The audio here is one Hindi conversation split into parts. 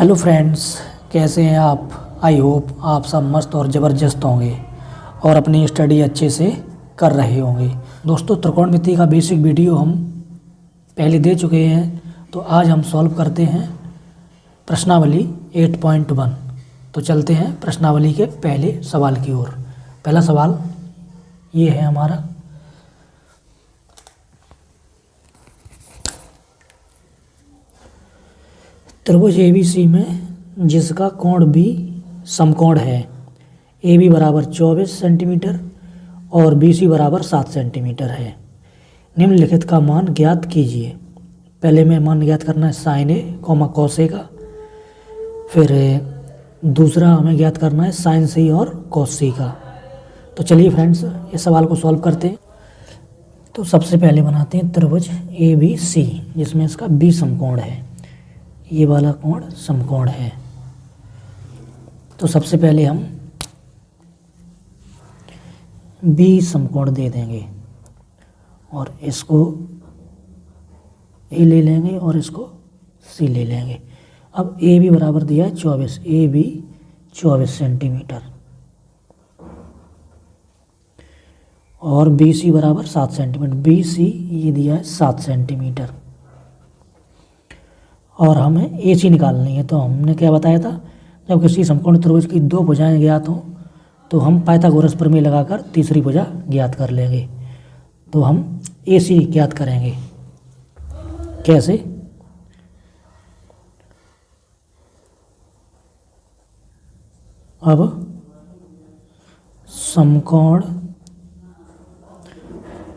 हेलो फ्रेंड्स, कैसे हैं आप। आई होप आप सब मस्त और ज़बरदस्त होंगे और अपनी स्टडी अच्छे से कर रहे होंगे। दोस्तों, त्रिकोणमिति का बेसिक वीडियो हम पहले दे चुके हैं, तो आज हम सॉल्व करते हैं प्रश्नावली 8.1। तो चलते हैं प्रश्नावली के पहले सवाल की ओर। पहला सवाल ये है हमारा, त्रिभुज एबीसी में जिसका कोण बी समकोण है, ए बी बराबर 24 सेंटीमीटर और बी सी बराबर 7 सेंटीमीटर है। निम्नलिखित का मान ज्ञात कीजिए। पहले में मान ज्ञात करना है sign A comma cos A का, फिर दूसरा हमें ज्ञात करना है साइन सी और कॉस सी का। तो चलिए फ्रेंड्स, इस सवाल को सॉल्व करते हैं। तो सबसे पहले बनाते हैं त्रिभुज ए बी सी जिसमें इसका बी समकोण है, ये वाला कोण समकोण है। तो सबसे पहले हम बी समकोण दे देंगे और इसको ए ले लेंगे और इसको सी ले लेंगे। अब ए बी बराबर दिया है 24, ए बी 24 सेंटीमीटर और बी सी बराबर 7 सेंटीमीटर। बी सी ये दिया है 7 सेंटीमीटर और हमें ए सी निकालनी है। तो हमने क्या बताया था, जब किसी समकोण त्रिभुज की दो भुजाएं ज्ञात हों तो हम पाइथागोरस प्रमेय लगाकर तीसरी भुजा ज्ञात कर लेंगे। तो हम ए सी ज्ञात करेंगे। कैसे? अब समकोण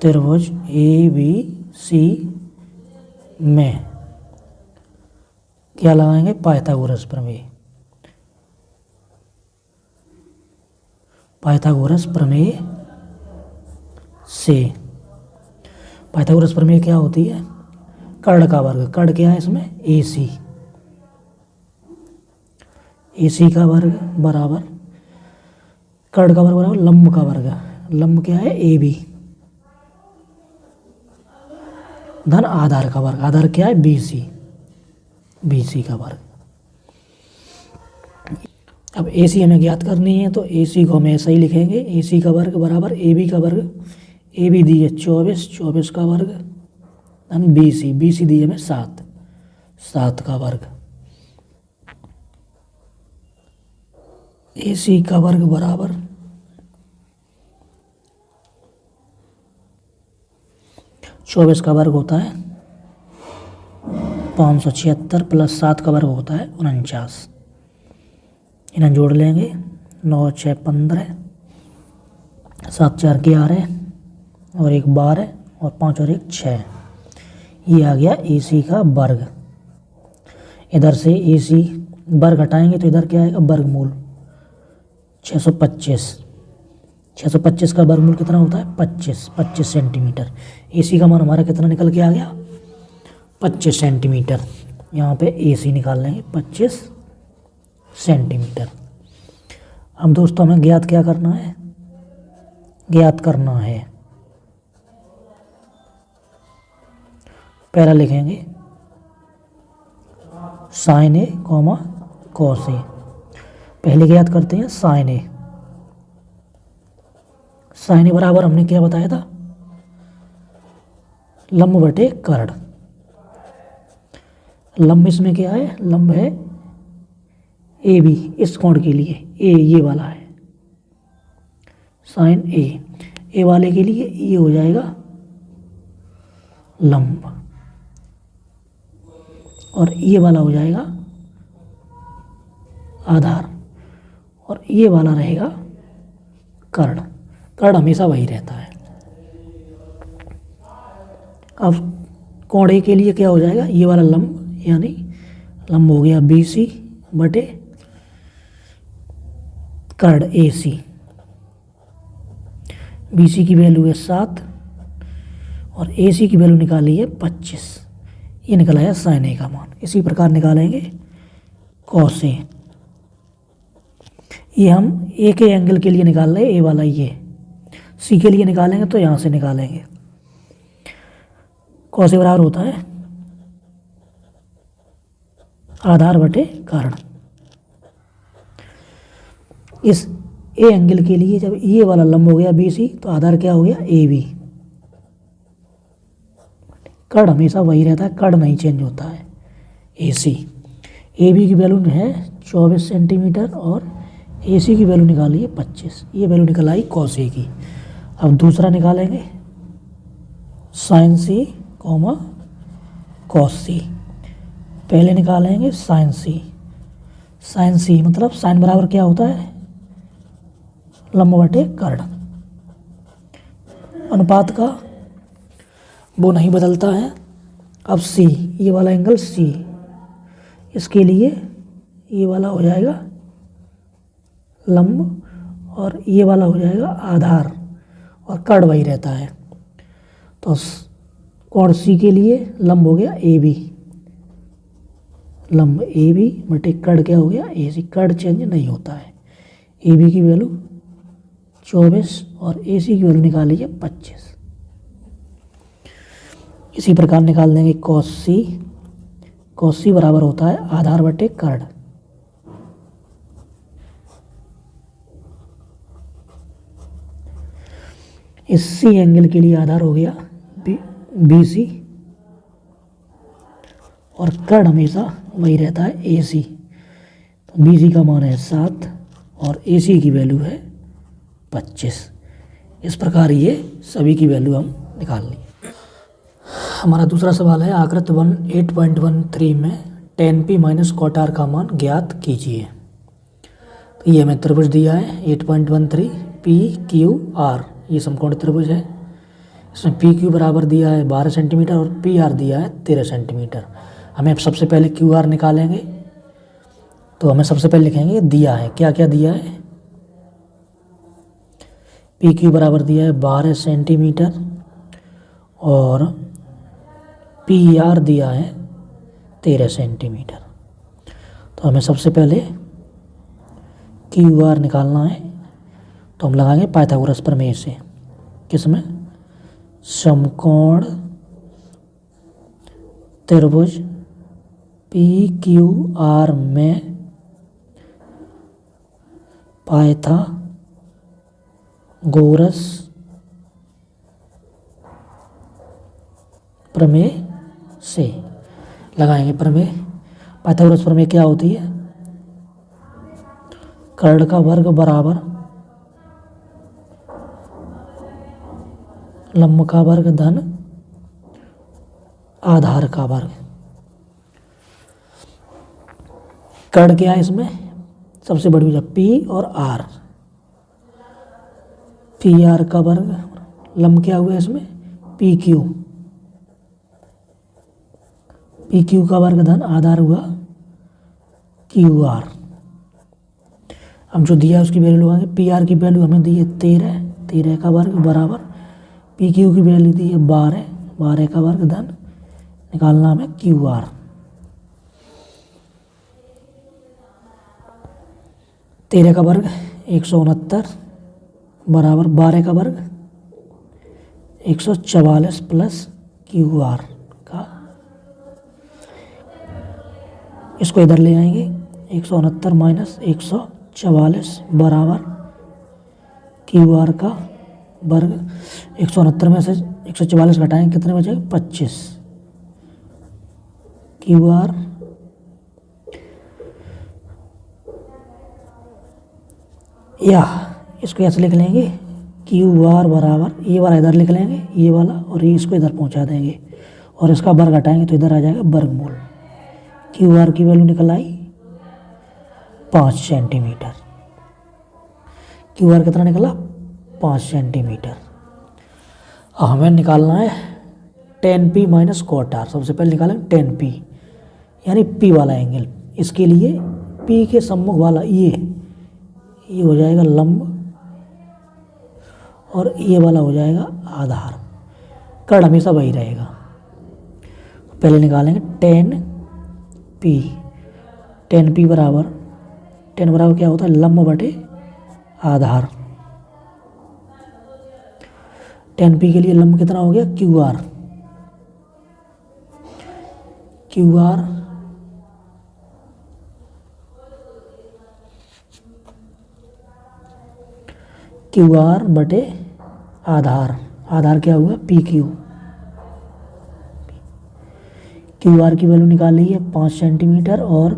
त्रिभुज ए बी सी में क्या लगाएंगे? पाइथागोरस प्रमेय। पाइथागोरस प्रमेय से, पाइथागोरस प्रमेय क्या होती है? कर्ण का वर्ग। कर्ण क्या है इसमें? ए सी। ए सी का वर्ग बराबर कर्ण का वर्ग बराबर लंब का वर्ग। लंब क्या है? ए बी धन आधार का वर्ग। आधार क्या है? B C. बी सी का वर्ग। अब ए सी हमें ज्ञात करनी है, तो ए सी को हम ऐसा ही लिखेंगे, ए सी का वर्ग बराबर ए बी का वर्ग। ए बी दी है 24, 24 का वर्ग धन बी सी दी है हमें 7, 7 का वर्ग। ए सी का वर्ग बराबर 24 का वर्ग होता है 576 प्लस 7 का वर्ग होता है 49। इन्हें जोड़ लेंगे, 9 6 15, 7 4 11 और 1 12 और 5 और 1 6। ये आ गया ए सी का वर्ग। इधर से ए सी वर्ग हटाएंगे तो इधर क्या आएगा? वर्गमूल 625। 625 का वर्गमूल कितना होता है? 25 सेंटीमीटर। ए सी का मान हमारा कितना निकल के आ गया? 25 सेंटीमीटर। यहाँ पे ए सी निकाल लेंगे 25 सेंटीमीटर। अब दोस्तों हमें ज्ञात क्या करना है? ज्ञात करना है, पहला लिखेंगे sign A comma cos A. पहले ज्ञात करते हैं साइन ए। साइन ए बराबर हमने क्या बताया था? लंब बटे कर्ण। लंब इसमें क्या है? लंब है ए बी, इस कोण के लिए ए ये वाला है साइन ए वाले के लिए ये हो जाएगा लंब और ये वाला हो जाएगा आधार और ये वाला रहेगा कर्ण। कर्ण हमेशा वही रहता है। अब कोण ए के लिए क्या हो जाएगा? ये वाला लंब, यानी लंब हो गया बी सी बटे कर्ण ए सी। बी सी की वैल्यू है 7 और ए सी की वैल्यू निकाली है 25। ये निकला है साइन ए का मान। इसी प्रकार निकालेंगे कॉस ए। ये हम ए के एंगल के लिए निकाल रहे हैं, ए वाला। ये सी के लिए निकालेंगे तो यहाँ से निकालेंगे। कॉस ए बराबर होता है आधार बटे कर्ण। इस ए एंगल के लिए जब ये वाला लंब हो गया BC तो आधार क्या हो गया AB। कर्ण हमेशा वही रहता है, कर्ण नहीं चेंज होता है AC। AB की वैल्यू है 24 सेंटीमीटर और AC की वैल्यू निकालिए 25। ये वैल्यू निकल आई cos A की। अब दूसरा निकालेंगे sin C comma cos C। पहले निकालेंगे sin C। sin C मतलब sin बराबर क्या होता है, लंब बटे कर्ण। अनुपात का वो नहीं बदलता है। अब C, ये वाला एंगल C, इसके लिए ये वाला हो जाएगा लंब और ये वाला हो जाएगा आधार और कर्ण वही रहता है। तो कोण C के लिए लंब हो गया AB, लंब AB बटे कर्ण क्या हो गया AC। कर्ण चेंज नहीं होता है। AB की वैल्यू 24 और AC की वैल्यू निकाली है 25। इसी प्रकार निकाल देंगे cos C। cos C बराबर होता है आधार बटे कर्ण। इस C एंगल के लिए आधार हो गया BC और कर्ण हमेशा वही रहता है AC। तो BC का मान है 7 और AC की वैल्यू है 25। इस प्रकार ये सभी की वैल्यू हम निकाल ली। हमारा दूसरा सवाल है आकृति 8.13 में tan P minus cot R का मान ज्ञात कीजिए। तो ये हमें त्रिभुज दिया है 8.13 PQR, ये समकोण त्रिभुज है। इसमें PQ बराबर दिया है 12 सेंटीमीटर और PR दिया है 13 सेंटीमीटर। हमें सबसे पहले QR निकालेंगे। तो हमें सबसे पहले लिखेंगे दिया है, क्या क्या दिया है। PQ बराबर दिया है 12 सेंटीमीटर और PR दिया है 13 सेंटीमीटर। तो हमें सबसे पहले QR निकालना है। तो हम लगाएंगे पाइथागोरस प्रमेय से। किसमें, समकोण त्रिभुज PQR में पाइथागोरस प्रमेय से लगाएंगे प्रमेय। पाइथागोरस प्रमेय क्या होती है, कर्ण का वर्ग बराबर लंब का वर्ग धन आधार का वर्ग। कर्ण क्या है इसमें, सबसे बड़ी वजह P और R, PR का वर्ग, लंब क्या हुआ इसमें PQ, PQ का वर्ग धन आधार हुआ QR। हम जो दिया उसकी वैल्यू लगाएंगे। PR की वैल्यू हमें दी है 13, 13 का वर्ग बराबर PQ की वैल्यू दी है 12, 12 का वर्ग धन निकालना हमें QR। तेरह का वर्ग 169 बराबर 12 का वर्ग 144 प्लस QR का, इसको इधर ले आएंगे 169 माइनस 144 बराबर QR का वर्ग। 169 में से 144 घटाएंगे कितने बचेगा 25। QR या इसको ऐसे लिख लेंगे QR बराबर, ये वाला इधर लिख लेंगे ये वाला और ये इसको इधर पहुंचा देंगे और इसका वर्ग हटाएंगे तो इधर आ जाएगा वर्गमूल। QR की वैल्यू निकल आई 5 सेंटीमीटर। QR कितना निकला 5 सेंटीमीटर। अब हमें निकालना है tan P minus cot R। सबसे पहले निकालेंगे tan P यानी P वाला एंगल। इसके लिए P के सम्मुख वाला ये हो जाएगा लंब और ये वाला हो जाएगा आधार। कर्ण हमेशा वही रहेगा। पहले निकालेंगे tan P। tan P बराबर, tan बराबर क्या होता है लंब बटे आधार। tan P के लिए लंब कितना हो गया QR QR बटे आधार। आधार क्या हुआ? PQ। QR की वैल्यू निकाल ली है 5 सेंटीमीटर और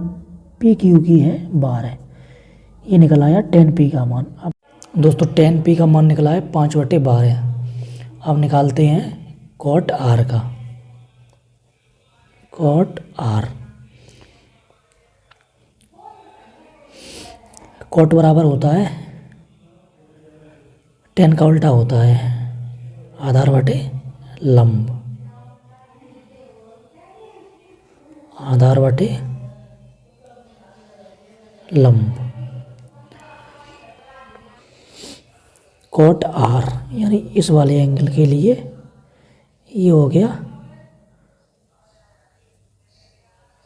PQ की है 12। ये निकल आया 10P का मान। अब दोस्तों 10P का मान निकला है 5/12। अब निकालते हैं cot R का। cot R cot बराबर होता है 10 का उल्टा होता है आधार बटे लंब। आधार बटे लंब। cot R यानी इस वाले एंगल के लिए ये हो गया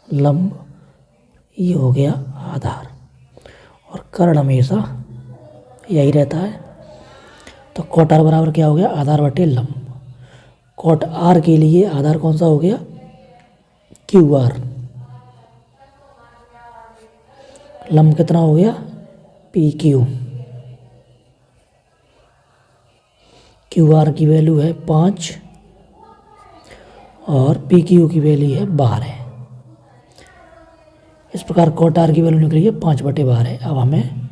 लंब, ये हो गया आधार, और कर्ण हमेशा यही रहता है। तो cot R बराबर क्या हो गया? आधार बटे लंब। cot R के लिए आधार कौन सा हो गया? QR। लंब कितना हो गया? PQ। QR की वैल्यू है 5 और PQ की वैल्यू है 12। इस प्रकार cot R की वैल्यू निकली है 5/12। अब हमें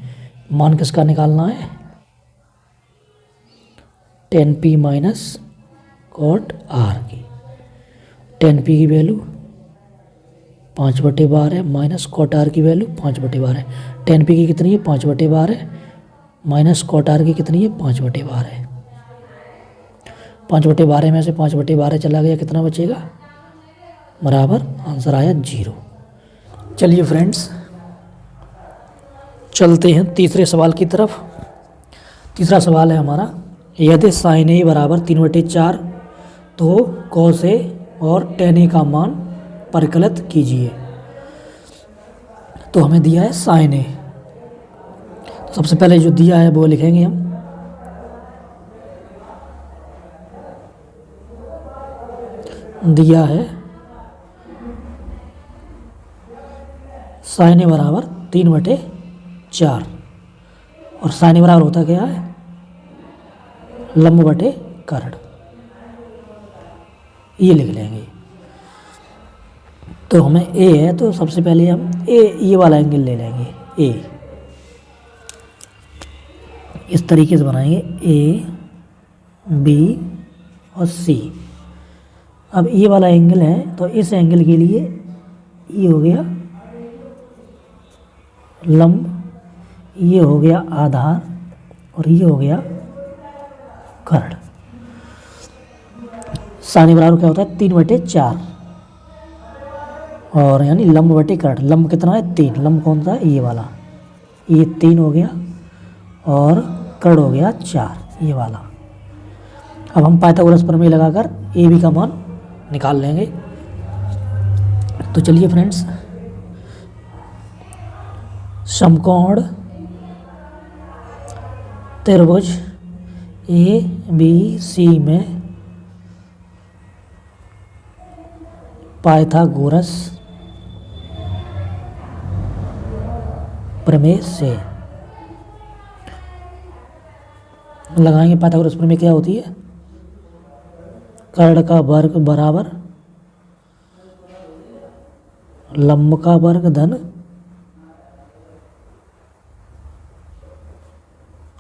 मान किसका निकालना है? 10P माइनस cot R की। 10P की वैल्यू 5/12 माइनस cot R की वैल्यू 5/12। 10P की कितनी है? 5/12 माइनस cot R की कितनी है? 5/12। 5/12 में से 5/12 चला गया, कितना बचेगा? बराबर आंसर आया 0। चलिए फ्रेंड्स चलते हैं तीसरे सवाल की तरफ। तीसरा सवाल है हमारा, यदि sin A बराबर 3/4 तो cos A और tan A का मान परिकलित कीजिए। तो हमें दिया है sin A। तो सबसे पहले जो दिया है वो लिखेंगे हम। दिया है sin A बराबर 3/4 और sin A बराबर होता क्या है? लंब बटे कर्ण। ये लिख लेंगे। तो हमें A है तो सबसे पहले हम ये वाला एंगल ले लेंगे A। इस तरीके से बनाएंगे A B और C। अब ये वाला एंगल है तो इस एंगल के लिए ये हो गया लंब, ये हो गया आधार और ये हो गया कर्ण। sin A बराबर क्या होता है? 3/4 और यानी लंब बटे कर्ण। लंब कितना है? 3। लंब कौन सा है? ये वाला। ये 3 हो गया और कर्ण हो गया 4, ये वाला। अब हम पाइथागोरस प्रमेय लगाकर AB का मान निकाल लेंगे। तो चलिए फ्रेंड्स, समकोण त्रिभुज ABC में पाइथागोरस प्रमेय से लगाएंगे। पाइथागोरस प्रमेय क्या होती है? कर्ण का वर्ग बराबर लंब का वर्ग धन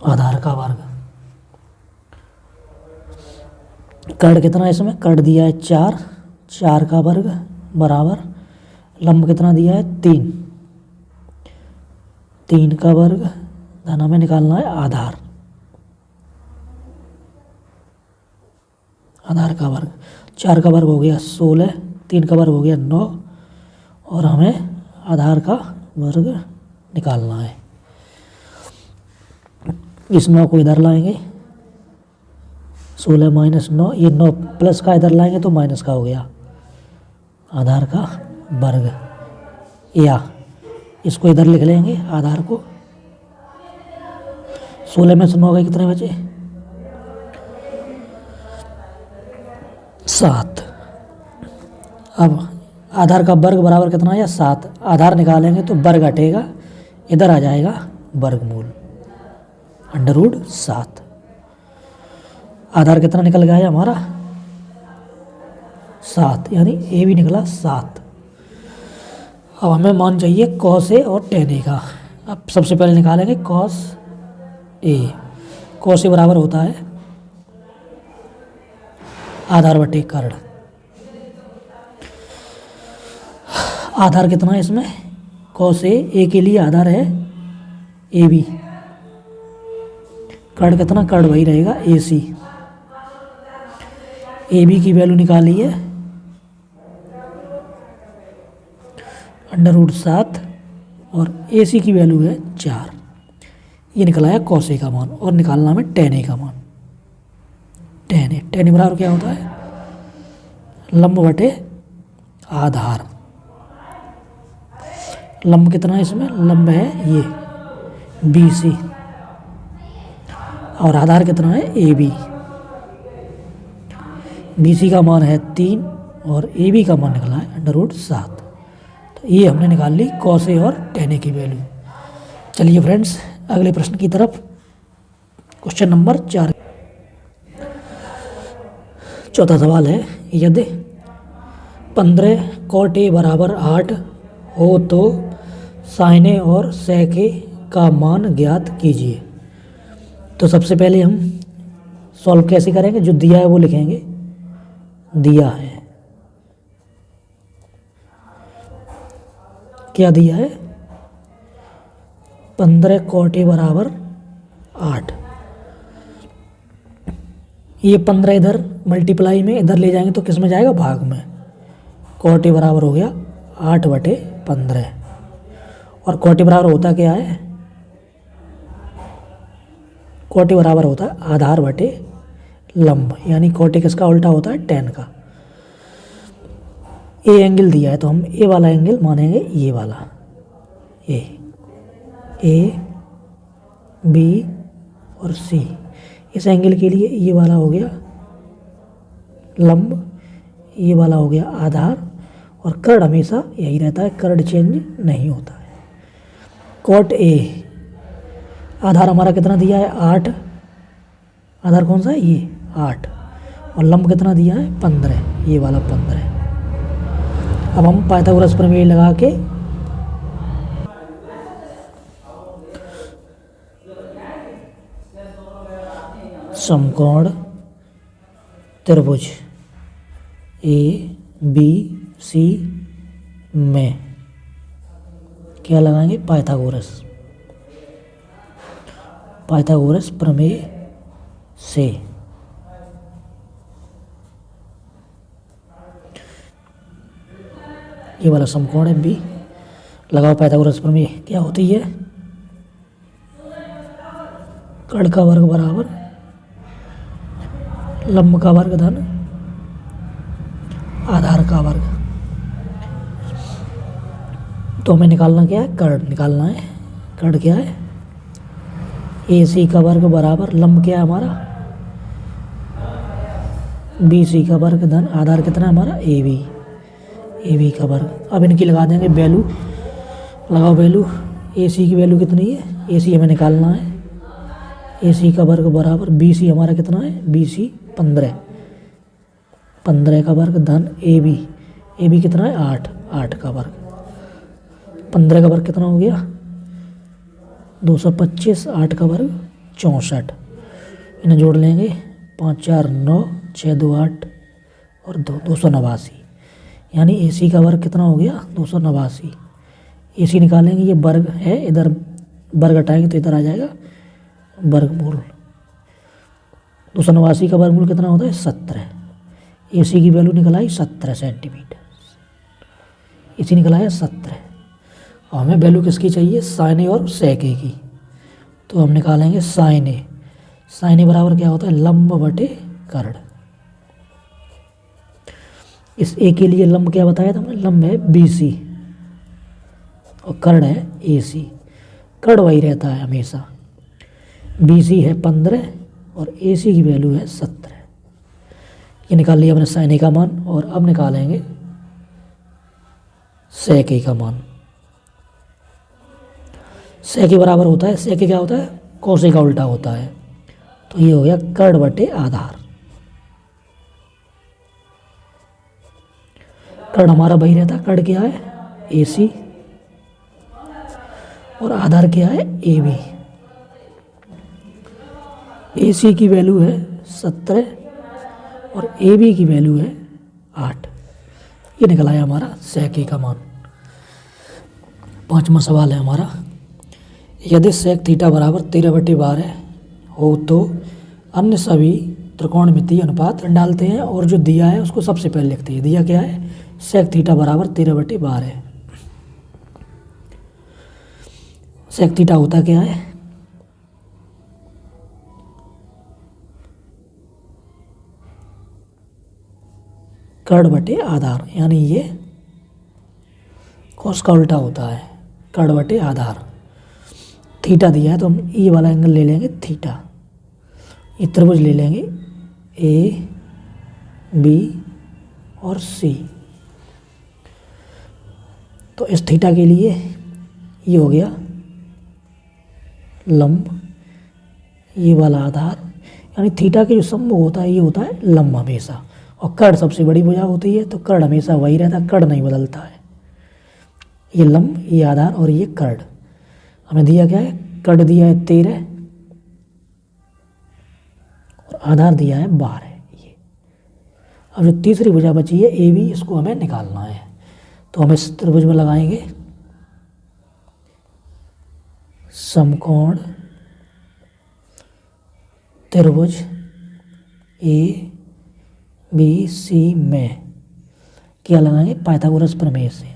आधार का वर्ग। कर्ण कितना है इसमें? कर्ण दिया है 4, 4 का वर्ग बराबर लंब कितना दिया है? 3, 3 का वर्ग धन हमें निकालना है आधार। आधार का वर्ग 4 का वर्ग हो गया 16, 3 का वर्ग हो गया 9 और हमें आधार का वर्ग निकालना है। इस 9 को इधर लाएंगे, 16 माइनस 9, ये 9 प्लस का इधर लाएंगे तो माइनस का हो गया आधार का वर्ग। या इसको इधर लिख लेंगे आधार को। 16 में से 9 गए, कितने बचे? 7। अब आधार का वर्ग बराबर कितना है? 7। आधार निकालेंगे तो वर्ग हटेगा, इधर आ जाएगा वर्गमूल। √7। आधार कितना निकल गया है हमारा 7, यानी ए भी निकला 7। अब हमें मान चाहिए कॉस ए और टेन ए का। अब सबसे पहले निकालेंगे कॉस ए। कॉस ए बराबर होता है आधार बटे कर्ण। आधार कितना है इसमें, कॉस ए के लिए आधार है ए बी, कर्ण कितना, कर्ण वही रहेगा ए सी। ए बी की वैल्यू निकाली है √7 और ए सी की वैल्यू है 4। ये निकला है कॉस ए का मान और निकालना हमें टेन ए का मान। टेन ए बराबर क्या होता है, लंब बटे आधार। लंब कितना है इसमें, लंब है ये बी सी और आधार कितना है ए बी। बी सी का मान है 3 और ए बी का मान निकला है √7। तो ये हमने निकाल ली कॉस ए और टेन ए की वैल्यू। चलिए फ्रेंड्स अगले प्रश्न की तरफ। क्वेश्चन नंबर 4, चौथा सवाल है, यदि 15 cot A बराबर 8 हो तो sin A और sec A का मान ज्ञात कीजिए। तो सबसे पहले हम सॉल्व कैसे करेंगे, जो दिया है वो लिखेंगे। दिया है, क्या दिया है, 15 cot A बराबर 8। ये 15 इधर मल्टीप्लाई में इधर ले जाएंगे तो किस में जाएगा, भाग में। cot A बराबर हो गया 8/15 और cot A बराबर होता क्या है, cot A बराबर होता है आधार बटे लंब, यानी cot A किसका उल्टा होता है, टेन का। ए एंगल दिया है तो हम ए वाला एंगल मानेंगे, ये वाला ए बी और सी। इस एंगल के लिए ये वाला हो गया लंब, ये वाला हो गया आधार और कर्ण हमेशा यही रहता है, कर्ण चेंज नहीं होता है। cot A आधार हमारा कितना दिया है 8, आधार कौन सा है ये 8 और लंब कितना दिया है 15, ये वाला 15। अब हम पाइथागोरस प्रमेय लगा के समकोण त्रिभुज ए बी सी में क्या लगाएंगे, पाइथागोरस प्रमेय से। ये वाला समकोण है बी, लगाओ पाइथागोरस प्रमेय। क्या होती है, कर्ण का वर्ग बराबर लंब का वर्ग धन आधार का वर्ग। तो हमें निकालना क्या है, कर्ण निकालना है। कर्ण क्या है, ए सी का वर्ग बराबर लंब क्या है हमारा बी सी का वर्ग धन आधार कितना है हमारा ए बी का वर्ग। अब इनकी लगा देंगे वैल्यू, लगाओ वैल्यू। ए सी की वैल्यू कितनी है, ए सी हमें निकालना है, ए सी का वर्ग बराबर बी सी हमारा कितना है, बी सी 15 का वर्ग धन ए बी कितना है 8 का वर्ग। 15 का वर्ग कितना हो गया 225, 8 का वर्ग 64। इन्हें जोड़ लेंगे 5 4 9 6 2 8 और 289, यानी ए सी का वर्ग कितना हो गया 289। ए सी निकालेंगे, ये वर्ग है, इधर वर्ग हटाएंगे तो इधर आ जाएगा वर्गमूल। 289 का वर्गमूल कितना होता है 17। ए सी की वैल्यू निकल आई 17 सेंटीमीटर, ए सी निकल आया 17। और हमें वैल्यू किसकी चाहिए, साइन ए और सेक ए की। तो हम निकालेंगे साइन ए बराबर क्या होता है लंब बटे कर्ण। इस ए के लिए लंब क्या बताया था हमने, लंब है बी सी और कर्ण है ए सी। कर्ण वही रहता है हमेशा, बी सी है 15 और ए सी की वैल्यू है 17। ये निकाल लिया हमने साइन ए का मान और अब निकालेंगे सेक ए का मान। सेक ए बराबर होता है, सेक ए क्या होता है कोसे का उल्टा होता है। तो ये हो गया कर्ण बटे आधार। कर्ण हमारा वही रहता है, कर्ण क्या है AC और आधार क्या है AB। AC की वैल्यू है 17 और AB की वैल्यू है 8। ये निकल आया हमारा sec A का मान। 5वां सवाल है हमारा, यदि sec थीटा बराबर 13/12 हो तो अन्य सभी त्रिकोणमितीय अनुपात डालते हैं और जो दिया है उसको सबसे पहले लिखते हैं। दिया क्या है, sec थीटा बराबर 13/12। sec थीटा होता क्या है, कर्ण बटे आधार, यानी ये cos का उल्टा होता है, कर्ण बटे आधार। थीटा दिया है तो हम ई वाला एंगल ले लेंगे थीटा। ये त्रिभुज ले लेंगे A B और C। तो इस थीटा के लिए ये हो गया लंब, ये वाला आधार, यानी थीटा के जो सम्मुख होता है ये होता है लंब हमेशा। और कर्ण सबसे बड़ी भुजा होती है तो कर्ण हमेशा वही रहता है, कर्ण नहीं बदलता है। ये लंब, ये आधार और ये कर्ण। हमें दिया क्या है, कर्ण दिया है 13 और आधार दिया है 12। ये अब जो तीसरी भुजा बची है AB, इसको हमें निकालना है। तो हम इस त्रिभुज में लगाएंगे समकोण त्रिभुज ABC में क्या लगाएंगे, पाइथागोरस प्रमेय से।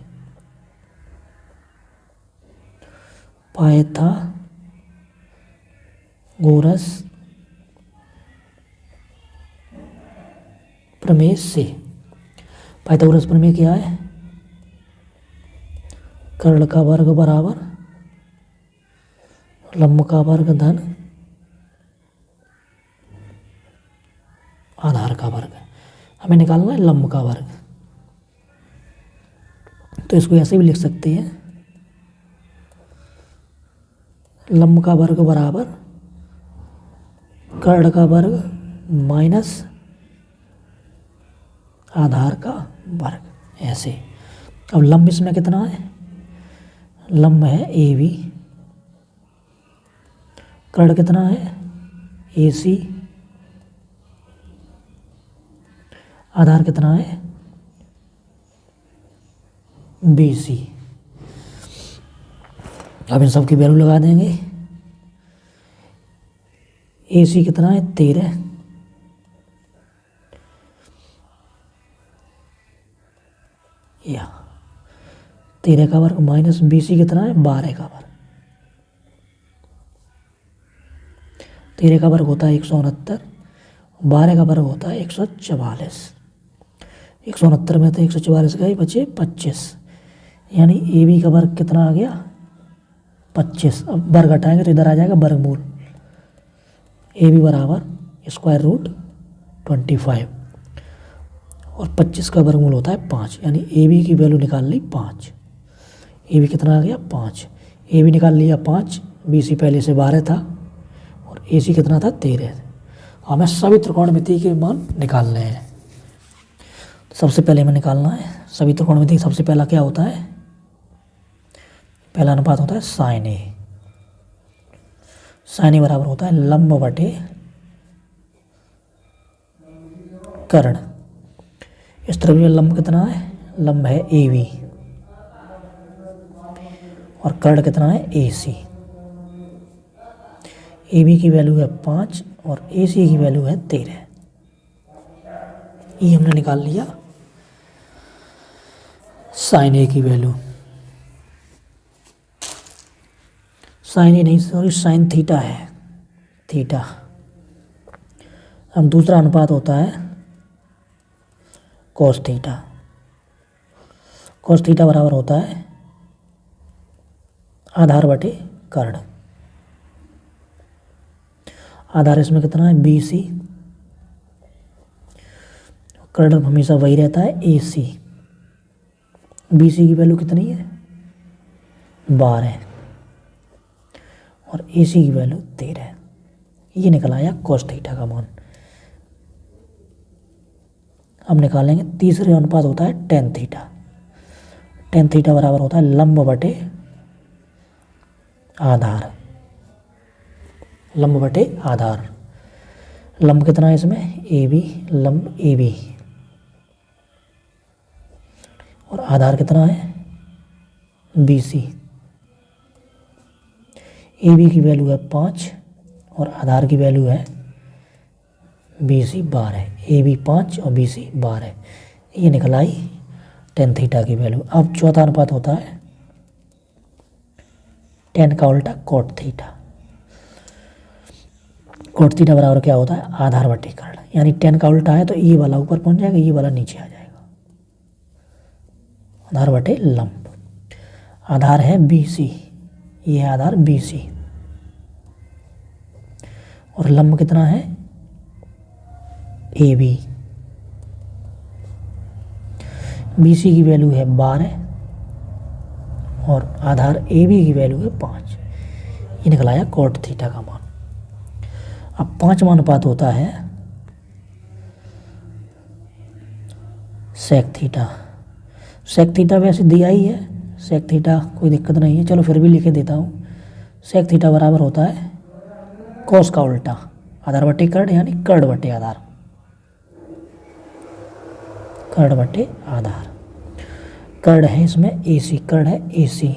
पाइथागोरस प्रमेय से। पाइथागोरस प्रमेय क्या है, कर्ण का वर्ग बराबर लंब का वर्ग धन आधार का वर्ग। हमें निकालना है लंब का वर्ग, तो इसको ऐसे भी लिख सकते हैं, लंब का वर्ग बराबर कर्ण का वर्ग माइनस आधार का वर्ग, ऐसे। अब लंब इसमें कितना है, लंब है AB, कर्ण कितना है AC, आधार कितना है BC। अब इन सब की वैल्यू लगा देंगे। AC कितना है 13, या 13 का वर्ग माइनस BC कितना है 12 का वर्ग। 13 का वर्ग होता है 169, 12 का वर्ग होता है 144। 169 में तो 144 गए, बचे 25, यानी AB का वर्ग कितना आ गया 25। अब वर्ग हटाएंगे तो इधर आ जाएगा वर्गमूल। AB बराबर √25 और 25 का वर्गमूल होता है 5, यानी AB की वैल्यू निकाल ली 5। AB कितना आ गया 5, AB निकाल लिया 5, BC पहले से 12 था और AC कितना था 13। हमें सभी त्रिकोणमिति के मान निकालने हैं। सबसे पहले हमें निकालना है सभी त्रिकोणमिति। सबसे पहला क्या होता है, पहला अनुपात होता है sin A। sin A बराबर होता है लंब बटे कर्ण। इस तरफ में लंब कितना है, लंब है AB और कर्ण कितना है AC। AB की वैल्यू है 5 और AC की वैल्यू है 13। ये हमने निकाल लिया sin A की वैल्यू। sin A नहीं, सॉरी sin थीटा है, थीटा। अब दूसरा अनुपात होता है cos थीटा। cos थीटा बराबर होता है आधार बटे कर्ण। आधार इसमें कितना है BC, कर्ण हमेशा वही रहता है AC। BC की वैल्यू कितनी है 12 और AC की वैल्यू 13। ये निकल आया cos थीटा का मान। अब निकालेंगे तीसरे अनुपात होता है tan थीटा। tan थीटा बराबर होता है लंब बटे आधार। लंब बटे आधार। लंब कितना है इसमें? AB, लंब AB। और आधार कितना है? BC। AB की वैल्यू है 5 और आधार की वैल्यू है BC 12। AB 5 और BC 12। ये निकल आई tan थीटा की वैल्यू। अब चौथा अनुपात होता है tan का उल्टा cot थीटा। cot थीटा बराबर क्या होता है? आधार बटे कर्ण। यानी tan का उल्टा है तो ये वाला ऊपर पहुंच जाएगा, ये वाला नीचे आ जाएगा। आधार बटे लंब। आधार है BC, ये है आधार BC। और लंब कितना है? AB। BC की वैल्यू है 12 और आधार AB की वैल्यू है 5। ये निकल आया cot थीटा का मान। अब पांचवा अनुपात होता है sec थीटा। sec थीटा वैसे दिया ही है, sec थीटा कोई दिक्कत नहीं है, चलो फिर भी लिखे देता हूँ। sec थीटा बराबर होता है cos का उल्टा आधार बटे कर्ण, यानी कर्ण बटे आधार। कर्ण बटे आधार। कर्ण है इसमें AC, कर्ण है AC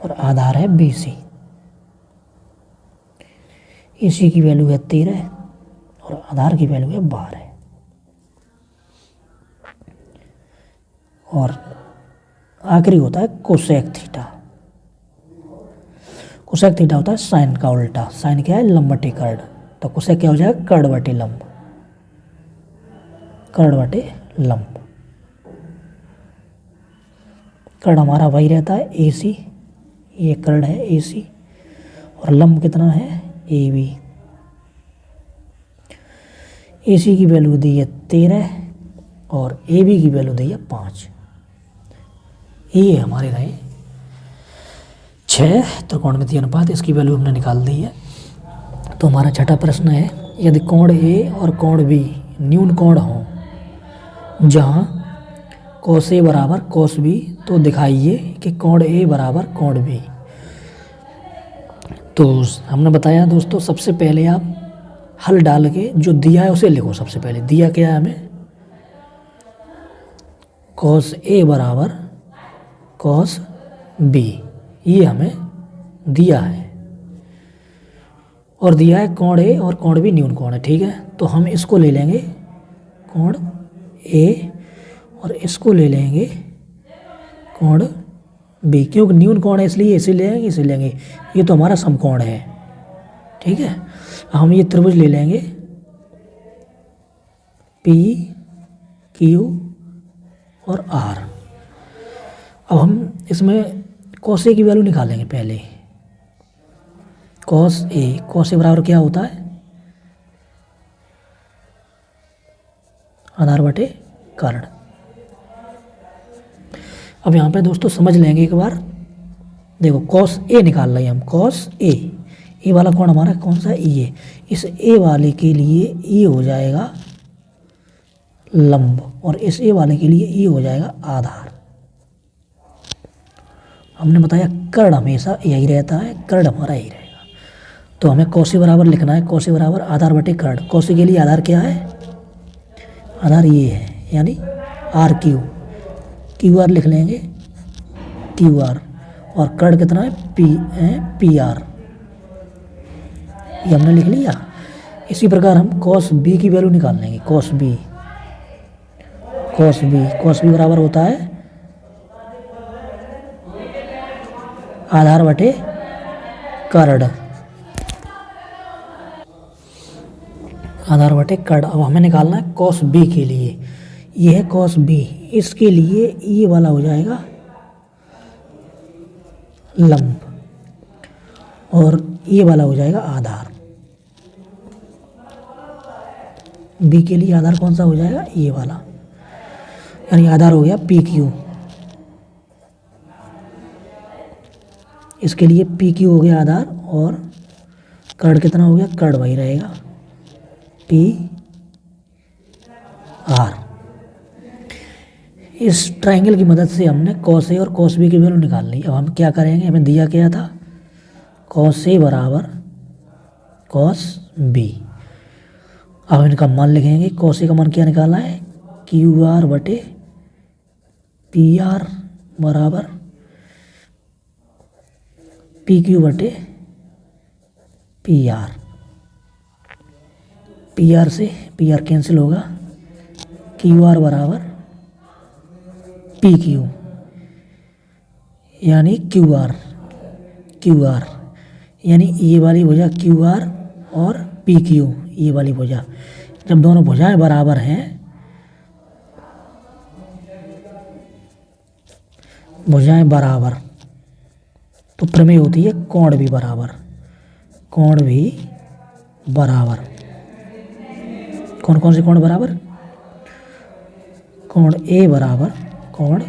और आधार है BC। AC की वैल्यू है 13 और आधार की वैल्यू है 12। और आखिरी होता है कोसेक थीटा। कोसेक थीटा होता है साइन का उल्टा। साइन क्या है? लंब बटे कर्ण। तो कोसेक क्या हो जाएगा? कर्ण बटे लंब। कर्ण बटे लंब। कर्ण हमारा वही रहता है AC, ये कर्ण है AC और लंब कितना है? AB। AC की वैल्यू दी है 13 और AB की वैल्यू दी है 5। ये हमारे रहे 6 त्रिकोणमितीय अनुपात। इसकी वैल्यू हमने निकाल दी है। तो हमारा छठा प्रश्न है, यदि कोण A और कोण B न्यून कोण हों जहाँ cos A बराबर cos B, तो दिखाइए कि कोण A बराबर कोण B। तो हमने बताया दोस्तों, सबसे पहले आप हल डाल के जो दिया है उसे लिखो। सबसे पहले दिया क्या है हमें? cos A बराबर cos B, ये हमें दिया है। और दिया है कोण A और कोण B न्यून कोण है, ठीक है। तो हम इसको ले लेंगे कोण A और इसको ले लेंगे कोण B, क्योंकि न्यून कोण है इसलिए इसे लेंगे, इसे लेंगे। ये तो हमारा समकोण है, ठीक है। हम ये त्रिभुज ले लेंगे P, Q और R। अब हम इसमें cos A की वैल्यू निकालेंगे पहले। cos A बराबर क्या होता है? आधार बटे कर्ण। अब यहाँ पे दोस्तों समझ लेंगे एक बार। देखो cos A निकाल रहे हैं हम, cos A। ए वाला कोण हमारा कौन सा? ये। इस A वाले के लिए ये हो जाएगा लंब और इस A वाले के लिए ये हो जाएगा आधार। हमने बताया कर्ण हमेशा यही रहता है, कर्ण हमारा यही रहेगा। तो हमें cos A बराबर लिखना है, cos A बराबर आधार बटे कर्ण। cos A के लिए आधार क्या है? आधार ये है, यानी RQ। QR लिख लेंगे QR। और कर्ण कितना है? PR। ये हमने लिख लिया। इसी प्रकार हम cos B की वैल्यू निकाल लेंगे। cos B बराबर होता है आधार बटे कर्ण। आधार बटे कर्ण। अब हमें निकालना है cos B के लिए। ये है cos B, इसके लिए ये वाला हो जाएगा लंब और ये वाला हो जाएगा आधार। B के लिए आधार कौन सा हो जाएगा? ये वाला, यानी आधार हो गया PQ। इसके लिए पी क्यू हो गया आधार और कर्ड कितना हो गया, कर्ड वही रहेगा पी आर। इस ट्रायंगल की मदद से हमने कॉस ए और कॉस बी की वैल्यू निकाल ली। अब हम क्या करेंगे, हमें दिया क्या था, कॉस ए बराबर कॉस बी। अब इनका मान लिखेंगे। कॉस ए का मान क्या निकाला है, क्यू आर बटे पी आर बराबर पी क्यू बटे पी आर। पी आर से पी आर कैंसिल होगा, क्यू आर बराबर पी क्यू यानी क्यू आर यानी ये वाली भुजा क्यू आर और पी क्यू ये वाली भुजा। जब दोनों भुजाएं बराबर हैं, भुजाएं बराबर, तो प्रमेय होती है कोण भी बराबर। कोण भी बराबर, कौन कौन से कोण बराबर, कोण ए बराबर कोण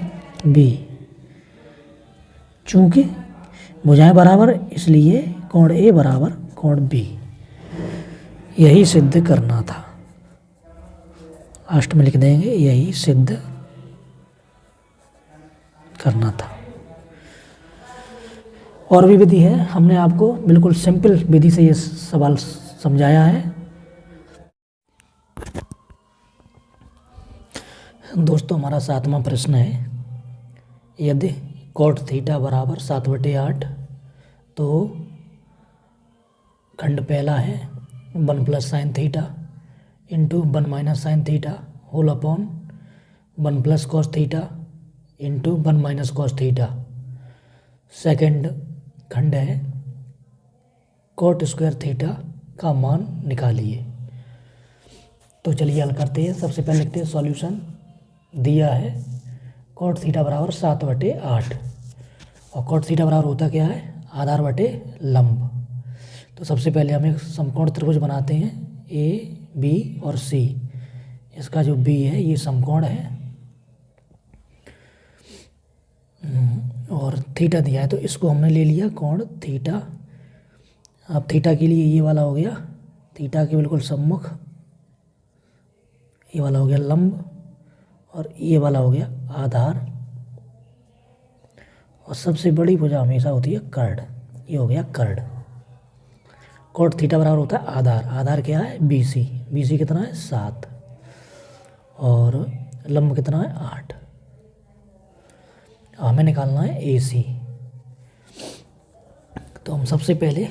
बी। चूंकि भुजाएं बराबर इसलिए कोण ए बराबर कोण बी। यही सिद्ध करना था। लास्ट में लिख देंगे यही सिद्ध करना था। और भी विधि है, हमने आपको बिल्कुल सिंपल विधि से ये सवाल समझाया है। दोस्तों हमारा 7वां प्रश्न है, यदि कोट थीटा बराबर 7/8 तो खंड पहला है 1 + sin theta into 1 - sin theta whole upon 1 + cos theta into 1 - cos theta. Second खंड है कोट स्क्वायर थीटा का मान निकालिए। तो चलिए हल करते हैं। सबसे पहले लिखते हैं सॉल्यूशन। दिया है कोट थीटा बराबर 7/8 और कोट थीटा बराबर होता क्या है, आधार बटे लंब। तो सबसे पहले हम एक समकोण त्रिभुज बनाते हैं ए बी और सी। इसका जो बी है ये समकोण है और थीटा दिया है तो इसको हमने ले लिया कोण थीटा। अब थीटा के लिए ये वाला हो गया थीटा के बिल्कुल सम्मुख, ये वाला हो गया लंब और ये वाला हो गया आधार। और सबसे बड़ी भुजा हमेशा होती है कर्ड, ये हो गया कर्ड। कोट थीटा बराबर होता है आधार। आधार क्या है, बी सी। बी सी कितना है 7 और लंब कितना है 8। हमें निकालना है ए सी। तो हम सबसे पहले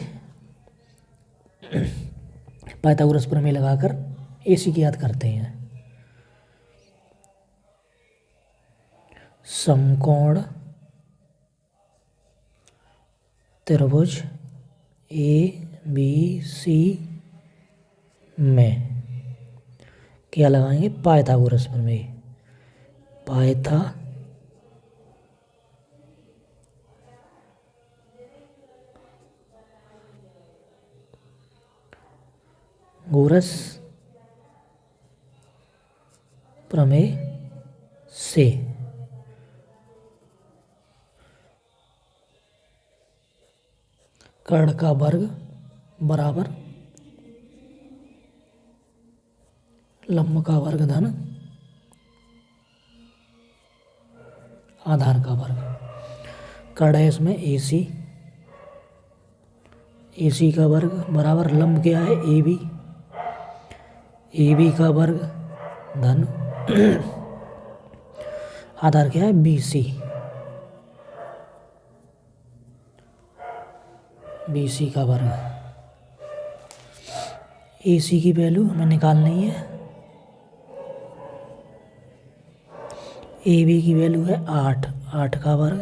पाइथागोरस प्रमेय लगाकर ए सी की याद करते हैं। समकोण त्रिभुज ए बी सी में क्या लगाएंगे, पाइथागोरस प्रमेय। पाइथागोरस प्रमेय से कर्ण का वर्ग बराबर लंब का वर्ग धन आधार का वर्ग। कर्ण है इसमें ए सी का वर्ग बराबर लंब क्या है ए बी का वर्ग धन आधार क्या है बी सी का वर्ग। ए सी की वैल्यू हमें निकालनी है। ए बी की वैल्यू है 8 का वर्ग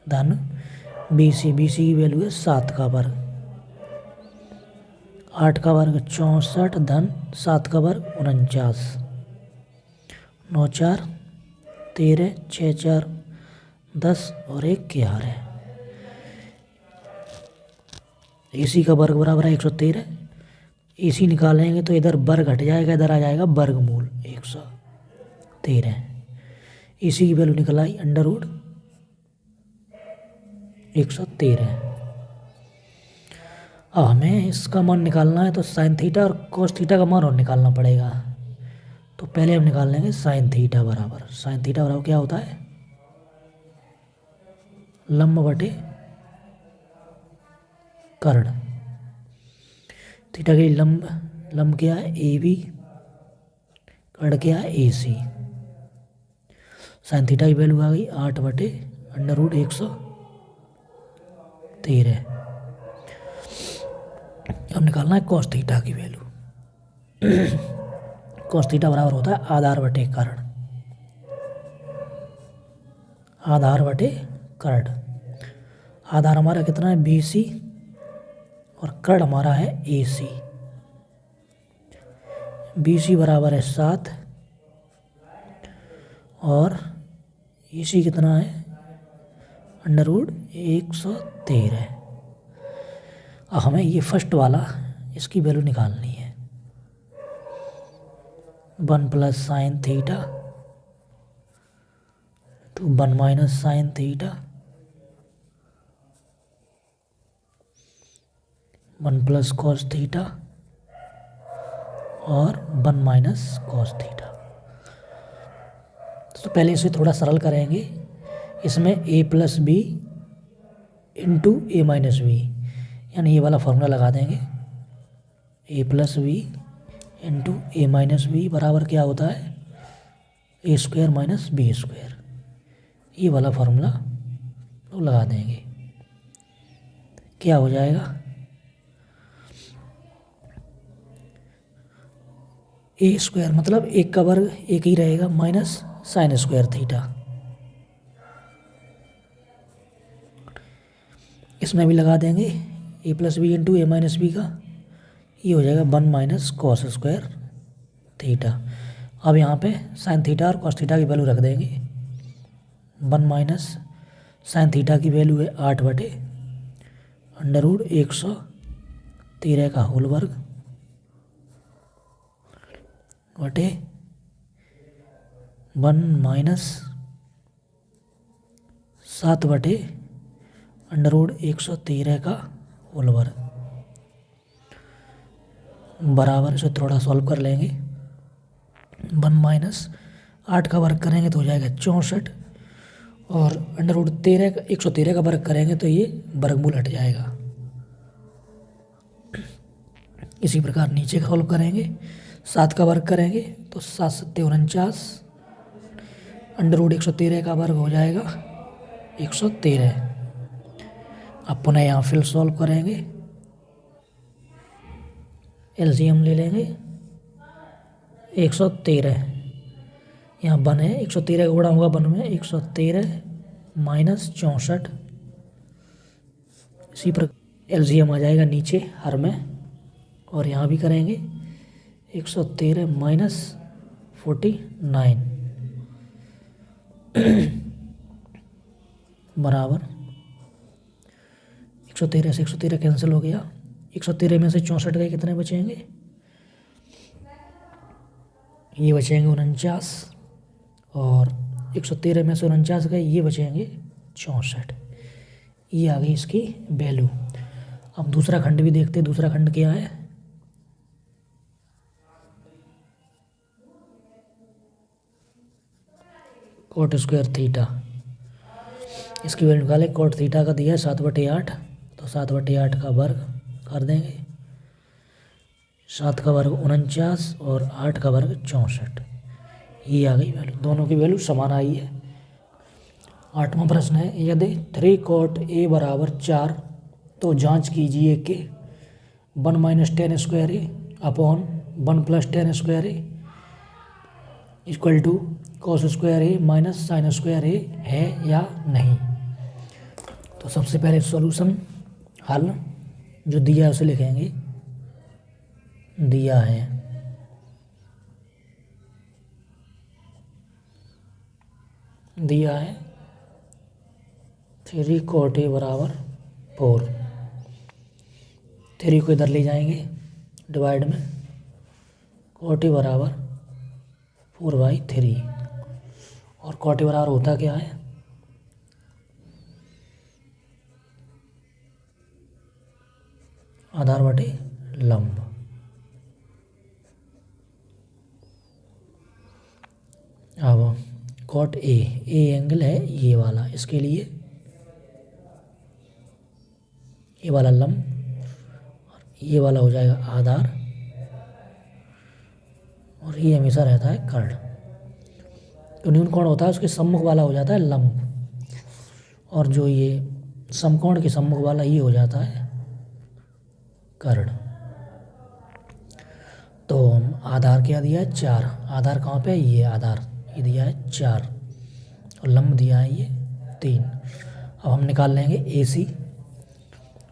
धन बी सी की वैल्यू है 7 का वर्ग। 8 का वर्ग 64 धन 7 का वर्ग 49। 9 4 13 6 4 10 और 1 11। ए सी का वर्ग बराबर है 113। ए सी निकालेंगे तो इधर वर्ग हट जाएगा, इधर आ जाएगा वर्गमूल 113। ए सी की वैल्यू निकल आई √1 113। अब हमें इसका मान निकालना है, तो साइन थीटा और कोस थीटा का मान और निकालना पड़ेगा। तो पहले हम निकाल लेंगे साइन थीटा बराबर क्या होता है, लंब बटे कर्ण। थीटा की लंब क्या है, ए बी, कर्ण क्या है, ए सी। साइन थीटा की वैल्यू आ गई 8/√113। अब निकालना है कॉस थीटा की वैल्यू। कॉस थीटा बराबर होता है आधार बटे कर्ण। आधार हमारा कितना है, BC, और कर्ण हमारा है AC। BC बराबर है 7 और AC कितना है, √113। अब हमें ये फर्स्ट वाला इसकी वैल्यू निकालनी है। 1 + sin theta to 1 - sin theta, 1 + cos theta और 1 - cos थीटा। तो पहले इसे थोड़ा सरल करेंगे। इसमें a + b × a - b, यानी ये वाला फॉर्मूला लगा देंगे। a + b × a - b बराबर क्या होता है, a² - b²। ये वाला फार्मूला तो लगा देंगे। क्या हो जाएगा, a² मतलब एक का वर्ग एक ही रहेगा माइनस sin² थीटा। इसमें भी लगा देंगे a + b × a - b का, ये हो जाएगा 1 - cos² थीटा। अब यहाँ पे साइन थीटा और कॉस थीटा की वैल्यू रख देंगे। 1 - साइन थीटा की वैल्यू है 8/√113 का होल वर्ग बटे 1 - 7/√113 का होल वर्ग बराबर, इसे थोड़ा सॉल्व कर लेंगे। 1 - 8 का वर्ग करेंगे तो हो जाएगा 64, और √113 का वर्ग करेंगे तो ये वर्गमूल हट जाएगा। इसी प्रकार नीचे का सॉल्व करेंगे, 7 का वर्ग करेंगे तो 7 × 7 = 49, √113 का वर्ग हो जाएगा 113। अब पुनः यहाँ फिर सॉल्व करेंगे, एलसीएम ले लेंगे। 113 यहाँ 1 है, 113 का गुणा होगा 1 में, 113 - 64। इसी प्रकार एलसीएम आ जाएगा नीचे हर में, और यहाँ भी करेंगे 113 - 49 बराबर 113 से 113 कैंसिल हो गया। 113 में से 64 गए, कितने बचेंगे, ये बचेंगे 49, और 113 में से 49 गए, ये बचेंगे 64। ये आ गई इसकी वैल्यू। अब दूसरा खंड भी देखते हैं। दूसरा खंड क्या है, cot² थीटा। इसकी वैल्यू निकालें। cot थीटा का दिया है 7/8, तो 7/8 का वर्ग कर देंगे। 7 का वर्ग 49 और 8 का वर्ग 64। ये आ गई वैल्यू, दोनों की वैल्यू समान आई है। 8वां प्रश्न है, यदि 3 cot a बराबर 4 तो जांच कीजिए कि 1 - tan² upon 1 + tan² equal to cos² sin² है या नहीं। तो सबसे पहले सॉल्यूशन हल जो दिया है उसे लिखेंगे। दिया है दिया है 3 cot a बराबर 4। 3 को इधर ले जाएंगे डिवाइड में, cot a बराबर 4/3, और cot a बराबर होता क्या है, आधार बटे लंब। अब कॉट ए एंगल है ये वाला, इसके लिए ये वाला लंब, ये वाला हो जाएगा आधार, और ये हमेशा रहता है कर्ण। तो न्यून कोण होता है उसके सम्मुख वाला हो जाता है लंब, और जो ये समकोण के सम्मुख वाला ये हो जाता है कर्ण। तो आधार क्या दिया है 4, आधार कहाँ पे है ये आधार, ये दिया है 4 और लंब दिया है ये 3। अब हम निकाल लेंगे AC,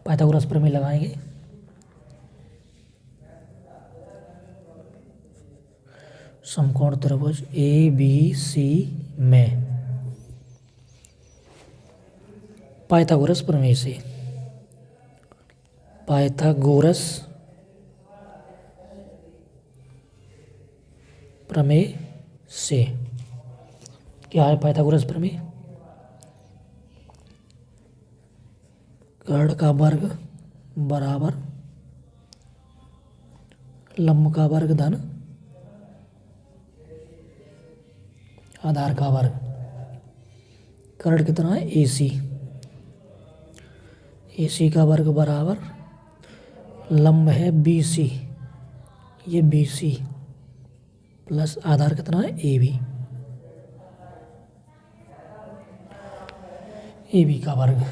पाइथागोरस प्रमेय लगाएंगे। समकोण त्रिभुज ABC में पाइथागोरस प्रमेय से, पाइथागोरस प्रमेय से क्या है पाइथागोरस प्रमेय, कर्ण का वर्ग बराबर लंब का वर्ग धन आधार का वर्ग। कर्ण कितना है AC, AC का वर्ग बराबर लंब है BC, ये BC प्लस आधार कितना है AB, AB का वर्ग।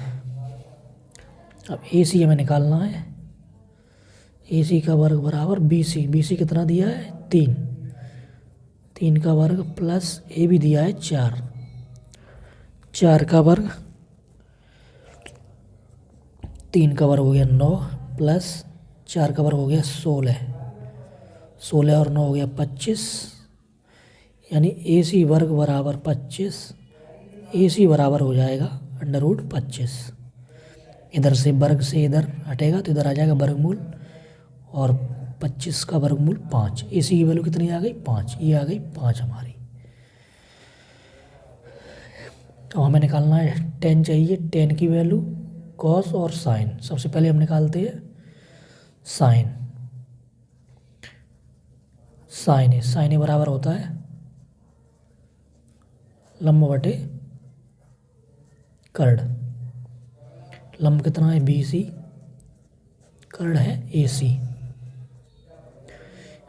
अब AC हमें निकालना है, AC का वर्ग बराबर BC, BC कितना दिया है 3, 3 का वर्ग प्लस AB दिया है 4, 4 का वर्ग, 3 का वर्ग हो गया 9 प्लस 4 का वर्ग हो गया 16, 16 और 9 हो गया 25, यानी AC वर्ग बराबर 25, AC बराबर हो जाएगा √25। इधर से वर्ग से इधर हटेगा तो इधर आ जाएगा वर्गमूल, और 25 का वर्गमूल 5। AC की वैल्यू कितनी आ गई 5, ये आ गई 5 हमारी। तो हमें निकालना है tan चाहिए, tan की वैल्यू cos और sin। सबसे पहले हम निकालते हैं sin, sin ए बराबर होता है लंब बटे कर्ण। लंब कितना है BC, कर्ण है AC।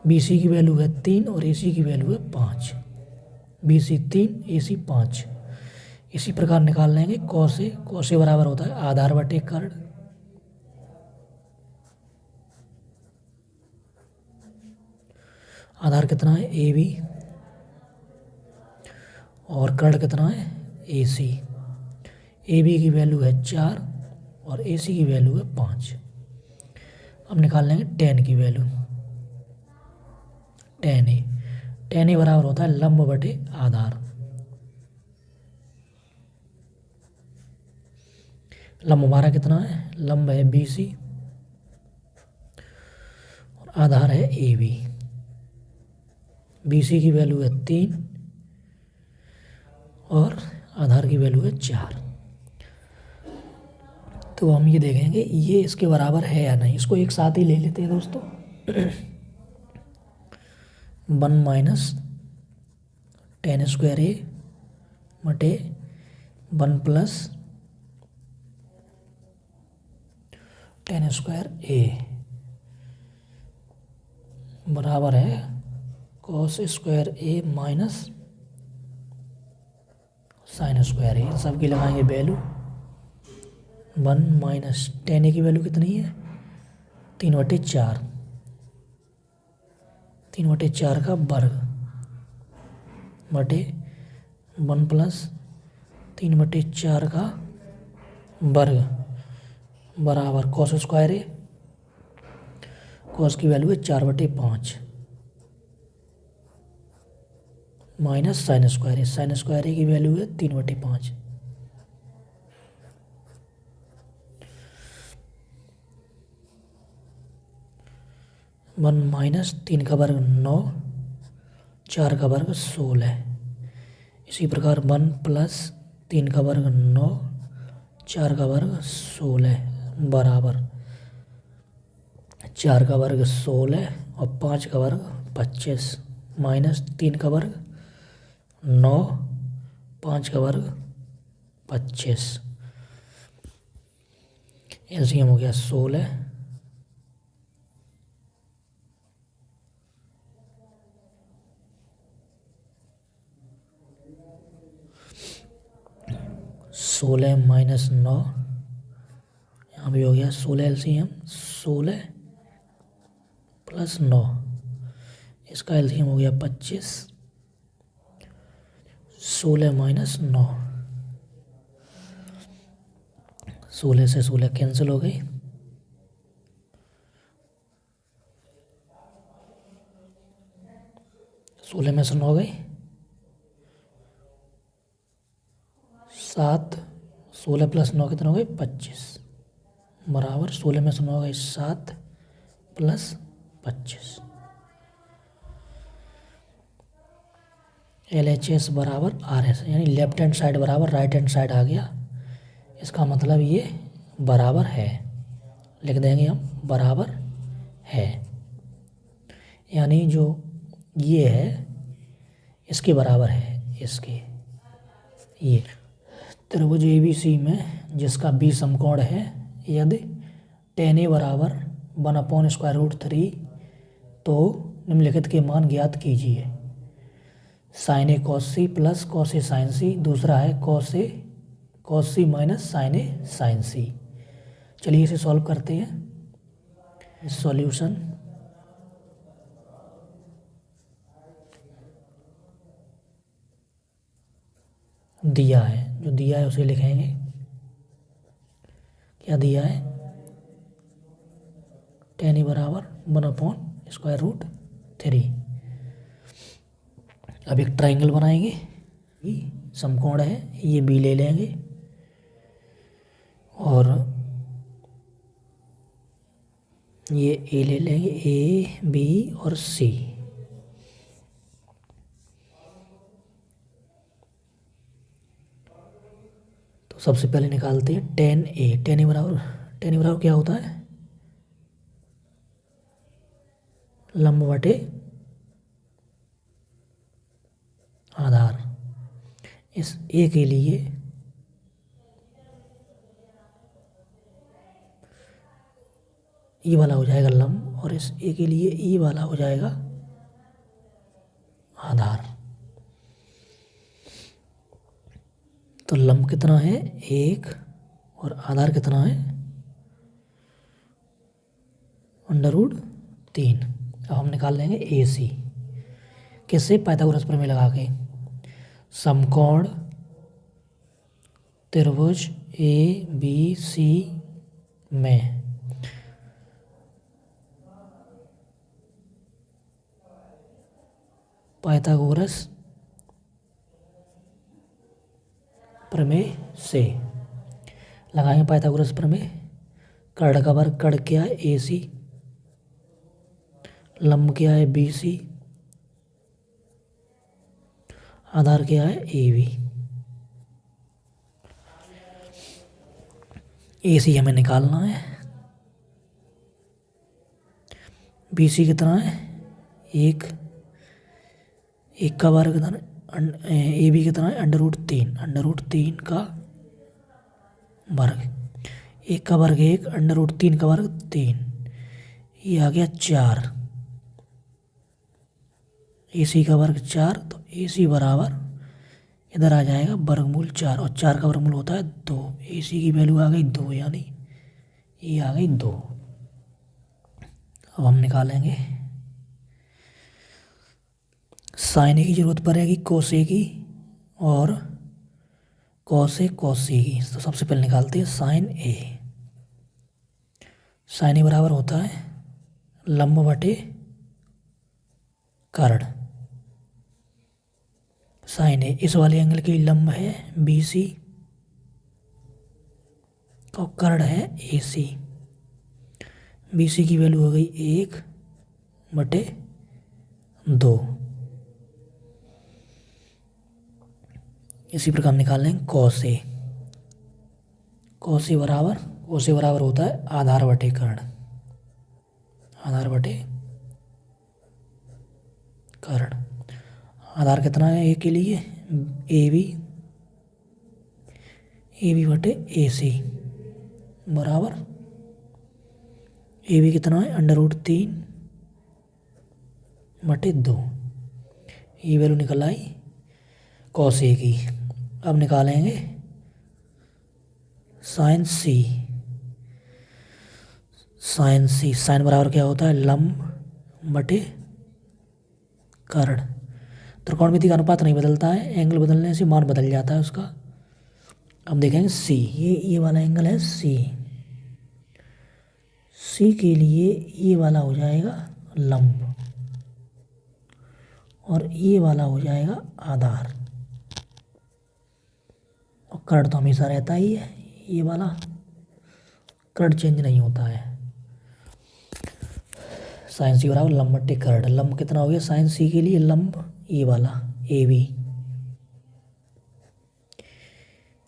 BC की वैल्यू है 3 और AC की वैल्यू है 5, BC 3 AC 5। इसी प्रकार निकाल लेंगे cos A, cos A बराबर होता है आधार बटे कर्ण, आधार कितना है AB और कर्ण कितना है AC। AB की वैल्यू है 4 और AC की वैल्यू है 5। अब निकाल लेंगे tan की वैल्यू, tan A बराबर होता है लंब बटे आधार। लंब हमारा कितना है, लंब है BC और आधार है AB। BC की वैल्यू है 3 और आधार की वैल्यू है 4। तो हम ये देखेंगे ये इसके बराबर है या नहीं। इसको एक साथ ही ले लेते हैं दोस्तों। 1 माइनस tan स्क्वायर A बटे 1 प्लस tan स्क्वायर A बराबर है cos square A minus sin square A। सबकी लगाएंगे वैल्यू। 1 माइनस tan A की वैल्यू कितनी है 3/4, 3/4 का वर्ग बटे 1 प्लस 3/4 का वर्ग बराबर cos स्क्वायर A, cos की वैल्यू है 4/5 minus sin square A, sin square A की वैल्यू है 3/5। वन माइनस 3 का वर्ग 9, 4 का वर्ग 16। इसी प्रकार 1 प्लस 3 का वर्ग 9, 4 का वर्ग 16 बराबर 4 का वर्ग 16 और 5 का वर्ग 25 माइनस 3 का वर्ग 9, 5 का वर्ग 25। एलसीएम हो गया 16, माइनस 9, यहाँ भी हो गया 16 एलसीएम, 16 प्लस 9, इसका एलसीएम हो गया 25, 16 माइनस 9, 16 से 16 कैंसिल हो गई, 16 में से 9 गई 7, 16 प्लस 9 कितना हो गई 25 बराबर 16 में से 9 गई 7 प्लस 25। LHS बराबर RS, यानी लेफ्ट हैंड साइड बराबर राइट हैंड साइड आ गया। इसका मतलब ये बराबर है, लिख देंगे हम बराबर है, यानी जो ये है इसके बराबर है, इसके ये त्रिभुज ABC में जिसका B समकोण है, यदि tan A बराबर 1/√3 तो निम्नलिखित के मान ज्ञात कीजिए। sin A cos C plus cos A sin C, दूसरा है cos C minus sin A sin C। चलिए इसे सॉल्व करते हैं। सॉल्यूशन दिया है, जो दिया है उसे लिखेंगे। क्या दिया है, tan A बराबर 1/√3। अब एक ट्रायंगल बनाएंगे, ये समकोण है, ये B ले लेंगे और ये A ले लेंगे, A B और C। तो सबसे पहले निकालते हैं tan A बराबर क्या होता है, लंब बटे आधार। इस A के लिए E वाला हो जाएगा लंब और इस A के लिए E वाला हो जाएगा आधार। तो लंब कितना है 1 और आधार कितना है √3। अब हम निकाल लेंगे AC, किससे, पाइथागोरस प्रमेय लगा के। समकोण त्रिभुज ABC में पाइथागोरस प्रमेय से लगाएंगे पाइथागोरस प्रमेय। कर्ण का वर्ग, कर्ण क्या है AC, लंब क्या है BC, आधार क्या है AB। AC हमें निकालना है, BC कितना है 1 का वर्ग कितना, AB कितना है √3 का वर्ग, 1 का वर्ग 1, √3 का वर्ग 3, ये आ गया 4। AC का वर्ग 4, तो AC बराबर इधर आ जाएगा वर्गमूल 4 और 4 का वर्गमूल होता है 2। AC की वैल्यू आ गई 2, यानी ये आ गई 2। अब हम निकालेंगे sin A की जरूरत पड़ेगी, cos A की और cos A cos C की। तो सबसे पहले निकालते हैं sin A बराबर होता है लंब बटे कर्ण। sin A इस वाले एंगल की लंब है BC और कर्ण है AC। BC की वैल्यू हो गई 1/2। इसी प्रकार निकाल लेंगे cos A। cos A बराबर होता है आधार बटे कर्ण। आधार बटे कर्ण। आधार कितना है ए के लिए, ए बी बटे ए सी बराबर ए बी कितना है √3 बटे 2। ये वैल्यू निकल आई कॉस ए की। अब निकालेंगे साइन सी। साइन बराबर क्या होता है, लंब बटे कर्ण। त्रिकोणमिति का अनुपात नहीं बदलता है, एंगल बदलने से मान बदल जाता है उसका। अब देखेंगे सी, ये वाला एंगल है सी। सी के लिए ये वाला हो जाएगा लंब और ये वाला हो जाएगा आधार। और कर्ण तो हमेशा रहता ही है, ये वाला कर्ण चेंज नहीं होता है। साइन सी बराबर लंब बटे कर्ण। लंब कितना हो गया साइन सी के लिए, लंब ये वाला ए बी,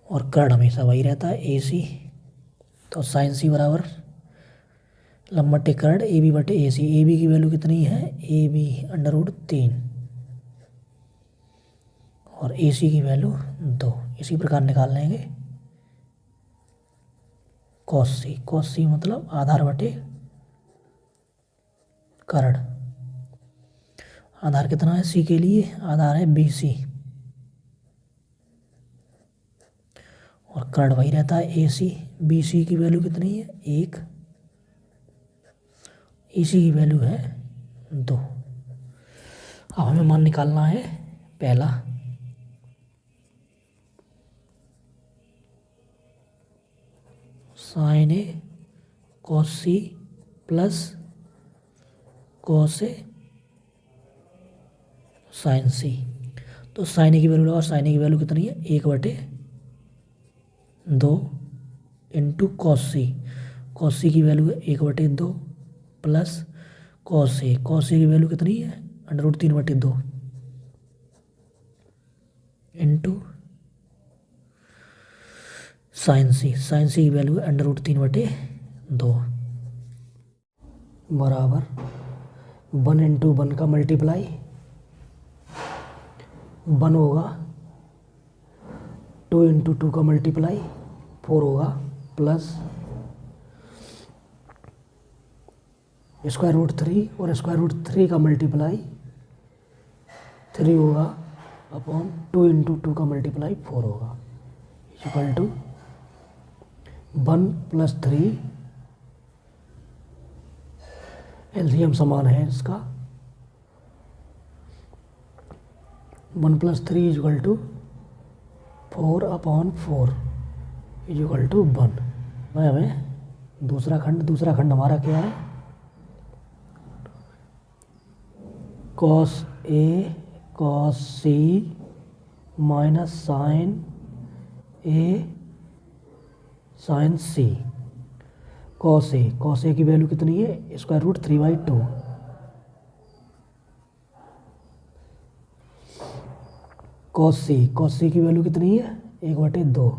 और कर्ण हमेशा वही रहता है ए सी। तो साइन सी बराबर लंब बटे कर्ण ए बी बटे ए सी। ए बी की वैल्यू कितनी है, ए बी √3 और ए सी की वैल्यू 2। इसी प्रकार निकाल लेंगे कॉस सी। कॉस सी मतलब आधार बटे कर्ण। आधार कितना है सी के लिए, आधार है बी सी और कर्ण वही रहता है ए सी। बी सी की वैल्यू कितनी है 1, ए सी की वैल्यू है 2। अब हमें मान निकालना है पहला, sign A cos C plus cos A sign सी। तो साइन ए की वैल्यू और साइन ए की वैल्यू कितनी है 1/2 इंटू कॉस सी। कॉस सी की वैल्यू है 1/2 plus cos A. Cos A की वैल्यू कितनी है √3/2 इंटू साइन सी। साइन सी की वैल्यू है √3/2 बराबर 1 इंटू 1 का मल्टीप्लाई 1 होगा, 2 इंटू 2 का मल्टीप्लाई 4 होगा, प्लस √3 और √3 का मल्टीप्लाई 3 होगा अपॉन 2 इंटू 2 का मल्टीप्लाई 4 होगा, इक्वल टू 1 + 3। एलसीएम समान है इसका, 1 + 3 इक्वल टू 4/4 इक्वल टू 1। हमें दूसरा खंड हमारा क्या है, cos A cos C minus sign A sign C. Cos A की वैल्यू कितनी है √3/2 कॉस सी की वैल्यू कितनी है 1/2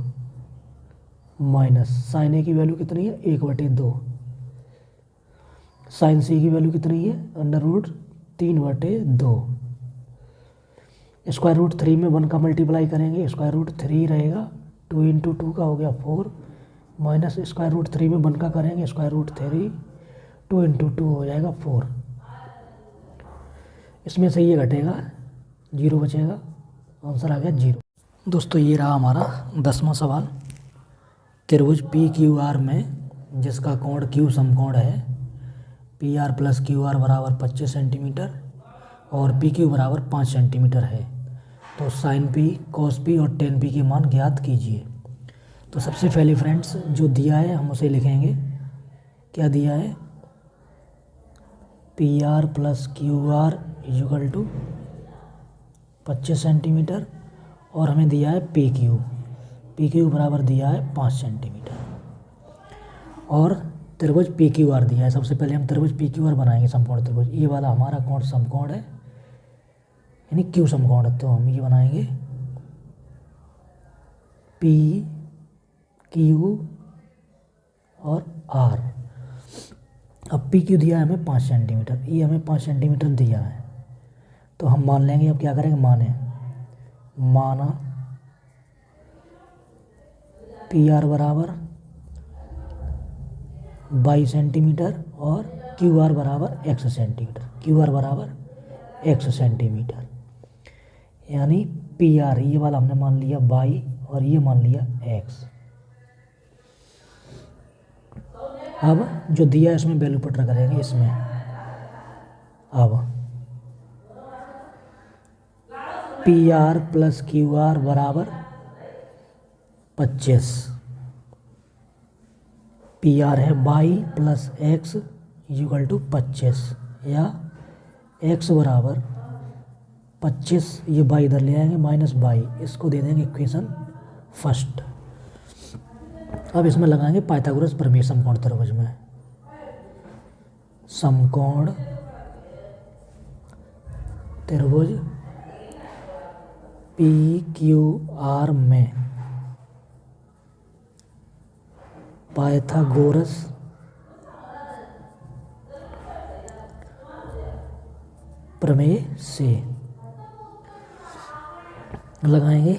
माइनस साइन ए की वैल्यू कितनी है 1/2। साइन सी की वैल्यू कितनी है √3/2। √3 में 1 का मल्टीप्लाई करेंगे, √3 रहेगा, 2 इंटू 2 का हो गया 4 माइनस √3 में 1 का करेंगे, √3 2 इंटू 2 हो जाएगा 4। इसमें से ये घटेगा 0 बचेगा, आंसर आ गया 0। दोस्तों ये रहा हमारा 10वां सवाल। त्रिभुज PQR में जिसका कोण Q समकोण है, PR + QR बराबर 25 सेंटीमीटर और PQ बराबर 5 सेंटीमीटर है, तो साइन P cos P और tan P के मान ज्ञात कीजिए। तो सबसे पहले फ्रेंड्स जो दिया है हम उसे लिखेंगे। क्या दिया है, PR + QR equal to 25 centimetre और हमें दिया है PQ बराबर दिया है 5 सेंटीमीटर और त्रिभुज PQR दिया है। सबसे पहले हम त्रिभुज PQR बनाएंगे, समकोण त्रिभुज। ये वाला हमारा कोण समकोण है, यानी Q समकोण है, तो हम ये बनाएंगे PQ और R। अब पी क्यू दिया है हमें 5 सेंटीमीटर, ये हमें 5 सेंटीमीटर दिया है, तो हम मान लेंगे। अब क्या करेंगे, माना पी आर बराबर 22 सेंटीमीटर और क्यू आर बराबर x सेंटीमीटर, क्यू आर बराबर x सेंटीमीटर, यानी पी आर ये वाला हमने मान लिया 22 और ये मान लिया x। अब जो दिया है इसमें वैल्यू पुट करेंगे इसमें। अब P R plus Q R बराबर 25, पी आर है 22 प्लस एक्स इक्वल टू 25, या x बराबर 25, ये 22 इधर ले आएंगे -22, इसको दे देंगे इक्वेशन फर्स्ट। अब इसमें लगाएंगे पाइथागोरस प्रमेय समकोण त्रिभुज में। समकोण त्रिभुज पी क्यू आर में पाइथागोरस प्रमेय से लगाएंगे।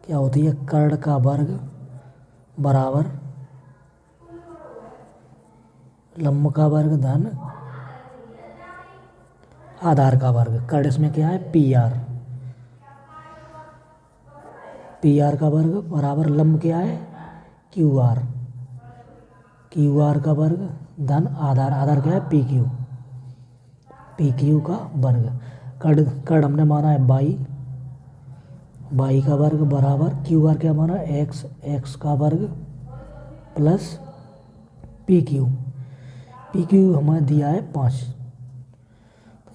क्या होती है, कर्ण का वर्ग बराबर लंब का वर्ग धन आधार का वर्ग। कर्ण इसमें क्या है, पी आर, पी आर का वर्ग बराबर लंब क्या है, क्यू आर, क्यू आर का वर्ग धन आधार, आधार क्या है, पी क्यू, पी क्यू का वर्ग। कर्ण हमने माना है 22, 22 का वर्ग बराबर क्यू आर क्या माना, एक्स, एक्स का वर्ग plus P Q, P Q हमें दिया है 5,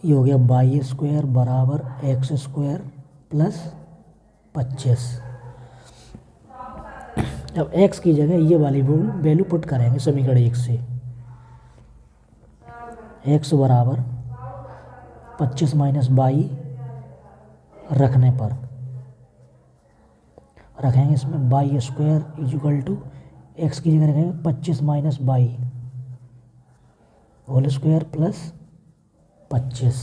ये हो गया 22 स्क्वायर बराबर एक्स स्क्वायर प्लस 25। अब x की जगह ये वाली वैल्यू पुट करेंगे समीकरण 1 से। x बराबर 25 माइनस 22 रखने पर रखेंगे इसमें 22 स्क्वायर इक्वल टू एक्स की जगह रखेंगे 25 minus 22 whole square plus 25,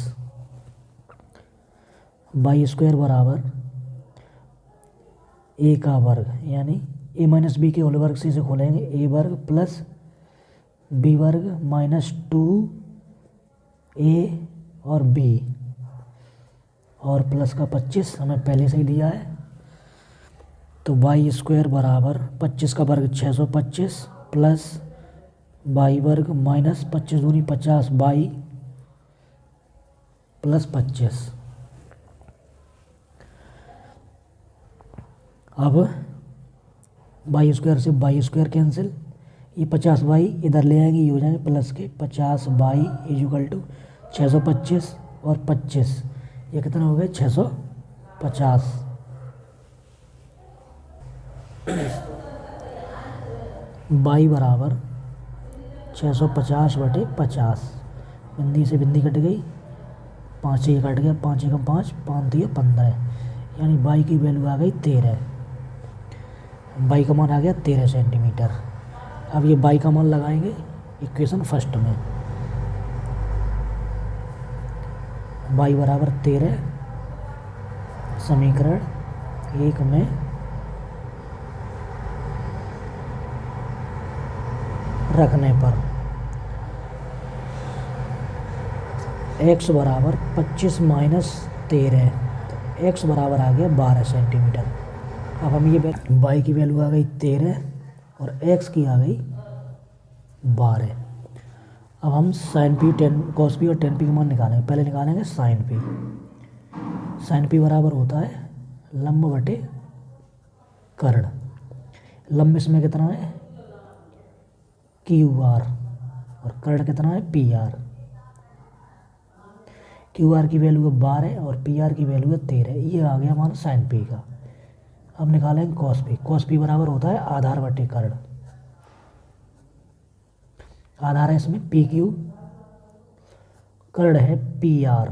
22 square बराबर ए का वर्ग, यानी ए माइनस बी के होल वर्ग से इसे खोलेंगे, ए वर्ग प्लस बी वर्ग माइनस 2a और b और प्लस का 25 हमें पहले से ही दिया है। तो 22 स्क्वायर बराबर 25 का वर्ग 625 प्लस 22 वर्ग माइनस 25 दूनी 50 22 प्लस 25। अब 22 स्क्वायर से 22 स्क्वायर कैंसिल, ये 50 22 इधर ले आएंगे, ये हो जाएंगे प्लस के 50 22 इक्वल टू 625 और 25, ये कितना हो गया 650। बाई बराबर 650 बटे 50, बिंदी से बिंदी कट गई, 5 से कट गया, 5 एकम 5, 5 दिए 15, यानी बाई की वैल्यू आ गई 13, बाई का मान आ गया 13 सेंटीमीटर। अब ये बाई का मान लगाएंगे इक्वेशन फर्स्ट में। बाई बराबर 13 समीकरण 1 में रखने पर x बराबर 25 माइनस 13, तो x बराबर आ गया 12 सेंटीमीटर। अब हम ये y की वैल्यू आ गई 13 और x की आ गई 12। अब हम साइन पी 10 कॉस पी और 10 पी का मान निकालेंगे। पहले निकालेंगे साइन पी। साइन पी बराबर होता है लंब बटे कर्ण। लंब इसमें कितना है, क्यू आर, और कर्ण कितना है, पी आर। क्यू आर की वैल्यू है 12 और पी आर की वैल्यू है 13, ये आ गया हमारा साइन पी का। अब निकालेंगे कॉस पी। कॉस पी बराबर होता है आधार बटे कर्ण। आधार है इसमें पी क्यू, कर्ण है पी आर।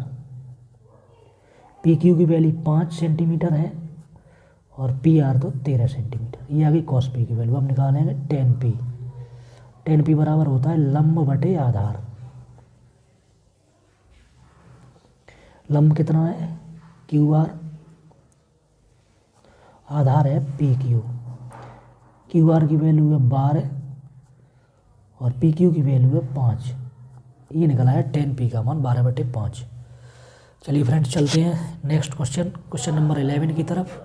पी क्यू की वैल्यू 5 सेंटीमीटर है और पी आर तो 13 सेंटीमीटर, ये आ गई कॉस पी की वैल्यू। अब निकालेंगे 10 पी। tan p बराबर होता है लंब बटे आधार। लंब कितना है क्यू आर, आधार है पी क्यू। क्यू आर की वैल्यू है 12 और पी क्यू की वैल्यू है 5। ये निकला है tan p का मान 12/5। चलिए फ्रेंड्स चलते हैं नेक्स्ट क्वेश्चन नंबर 11 की तरफ।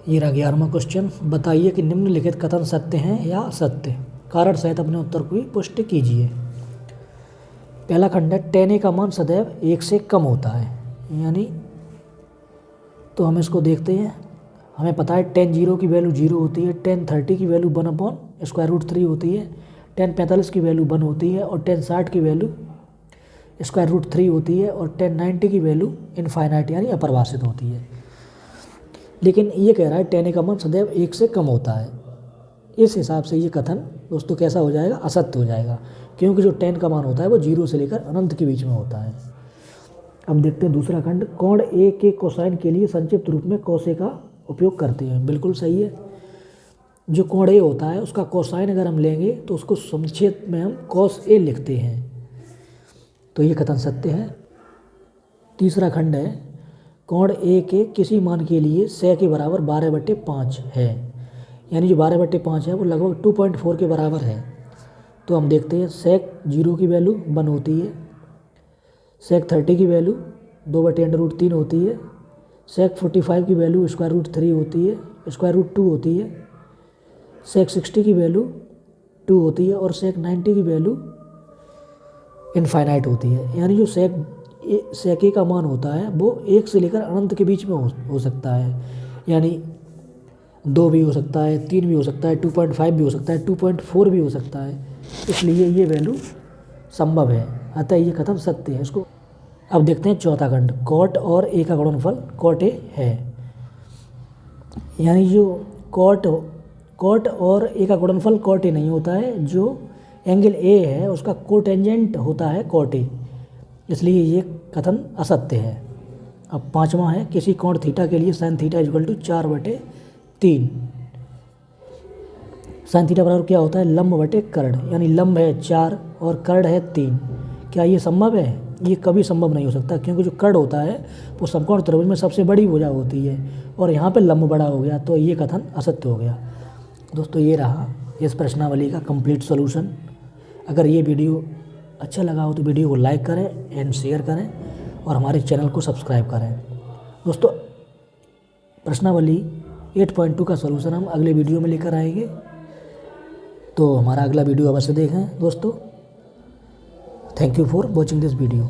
ये रहा 11वां क्वेश्चन। बताइए कि निम्नलिखित कथन सत्य हैं या असत्य, कारण सहित अपने उत्तर की पुष्टि कीजिए। पहला खंड है tan a का मान सदैव 1 से कम होता है, यानी तो हम इसको देखते हैं। हमें पता है tan 0 की वैल्यू 0 होती है, tan 30 की वैल्यू 1/√3 होती है, tan 45 की वैल्यू 1 होती है और tan 60 की वैल्यू √3 होती है और tan 90 की वैल्यू इनफाइनाइट यानी अपरिभाषित होती है। लेकिन ये कह रहा है tan a का मान सदैव 1 से कम होता है। इस हिसाब से ये कथन दोस्तों कैसा हो जाएगा, असत्य हो जाएगा, क्योंकि जो tan का मान होता है वो 0 से लेकर अनंत के बीच में होता है। अब देखते हैं दूसरा खंड। कोण ए के कोसाइन के लिए संक्षिप्त रूप में cos a का उपयोग करते हैं। बिल्कुल सही है। जो कोण ए होता है उसका कोसाइन अगर हम लेंगे तो उसको संक्षेप में हम cos a लिखते हैं, तो ये कथन सत्य है। तीसरा खंड है कोण ए के किसी मान के लिए sec के बराबर 12/5 है, यानी जो 12/5 है वो लगभग 2.4 के बराबर है। तो हम देखते हैं sec 0 की वैल्यू 1 होती है, sec 30 की वैल्यू 2/√3 होती है, sec 45 की वैल्यू √3 होती है, √2 होती है, sec 60 की वैल्यू 2 होती है और sec 90 की वैल्यू इनफाइनाइट होती है। यानी जो sec a का मान होता है वो 1 से लेकर अनंत के बीच में हो सकता है, यानी 2 भी हो सकता है, 3 भी हो सकता है, 2.5 भी हो सकता है, 2.4 भी हो सकता है। इसलिए ये वैल्यू संभव है, अतः ये कथन सत्य है। इसको अब देखते हैं चौथा खंड। cot और a का गुणनफल cot a है, यानी जो cot और a का गुणनफल cot a नहीं होता है। जो एंगल a है उसका कोटेंजेंट होता है cot a, इसलिए ये कथन असत्य है। अब पांचवा है किसी कोण थीटा के लिए sin थीटा = 4/3। sin थीटा बराबर क्या होता है, लंब बटे कर्ण, यानी लंब है 4 और कर्ण है 3। क्या ये संभव है? ये कभी संभव नहीं हो सकता, क्योंकि जो कर्ण होता है वो समकोण त्रिभुज में सबसे बड़ी भुजा होती है और यहाँ पे लंब बड़ा हो गया, तो ये कथन असत्य हो गया। दोस्तों ये रहा इस प्रश्नावली का कंप्लीट सॉल्यूशन। अगर ये वीडियो अच्छा लगा हो तो वीडियो को लाइक करें एंड शेयर करें और हमारे चैनल को सब्सक्राइब करें। दोस्तों प्रश्नावली 8.2 का सॉल्यूशन हम अगले वीडियो में लेकर आएंगे, तो हमारा अगला वीडियो अवश्य देखें दोस्तों। Thank you for watching this video.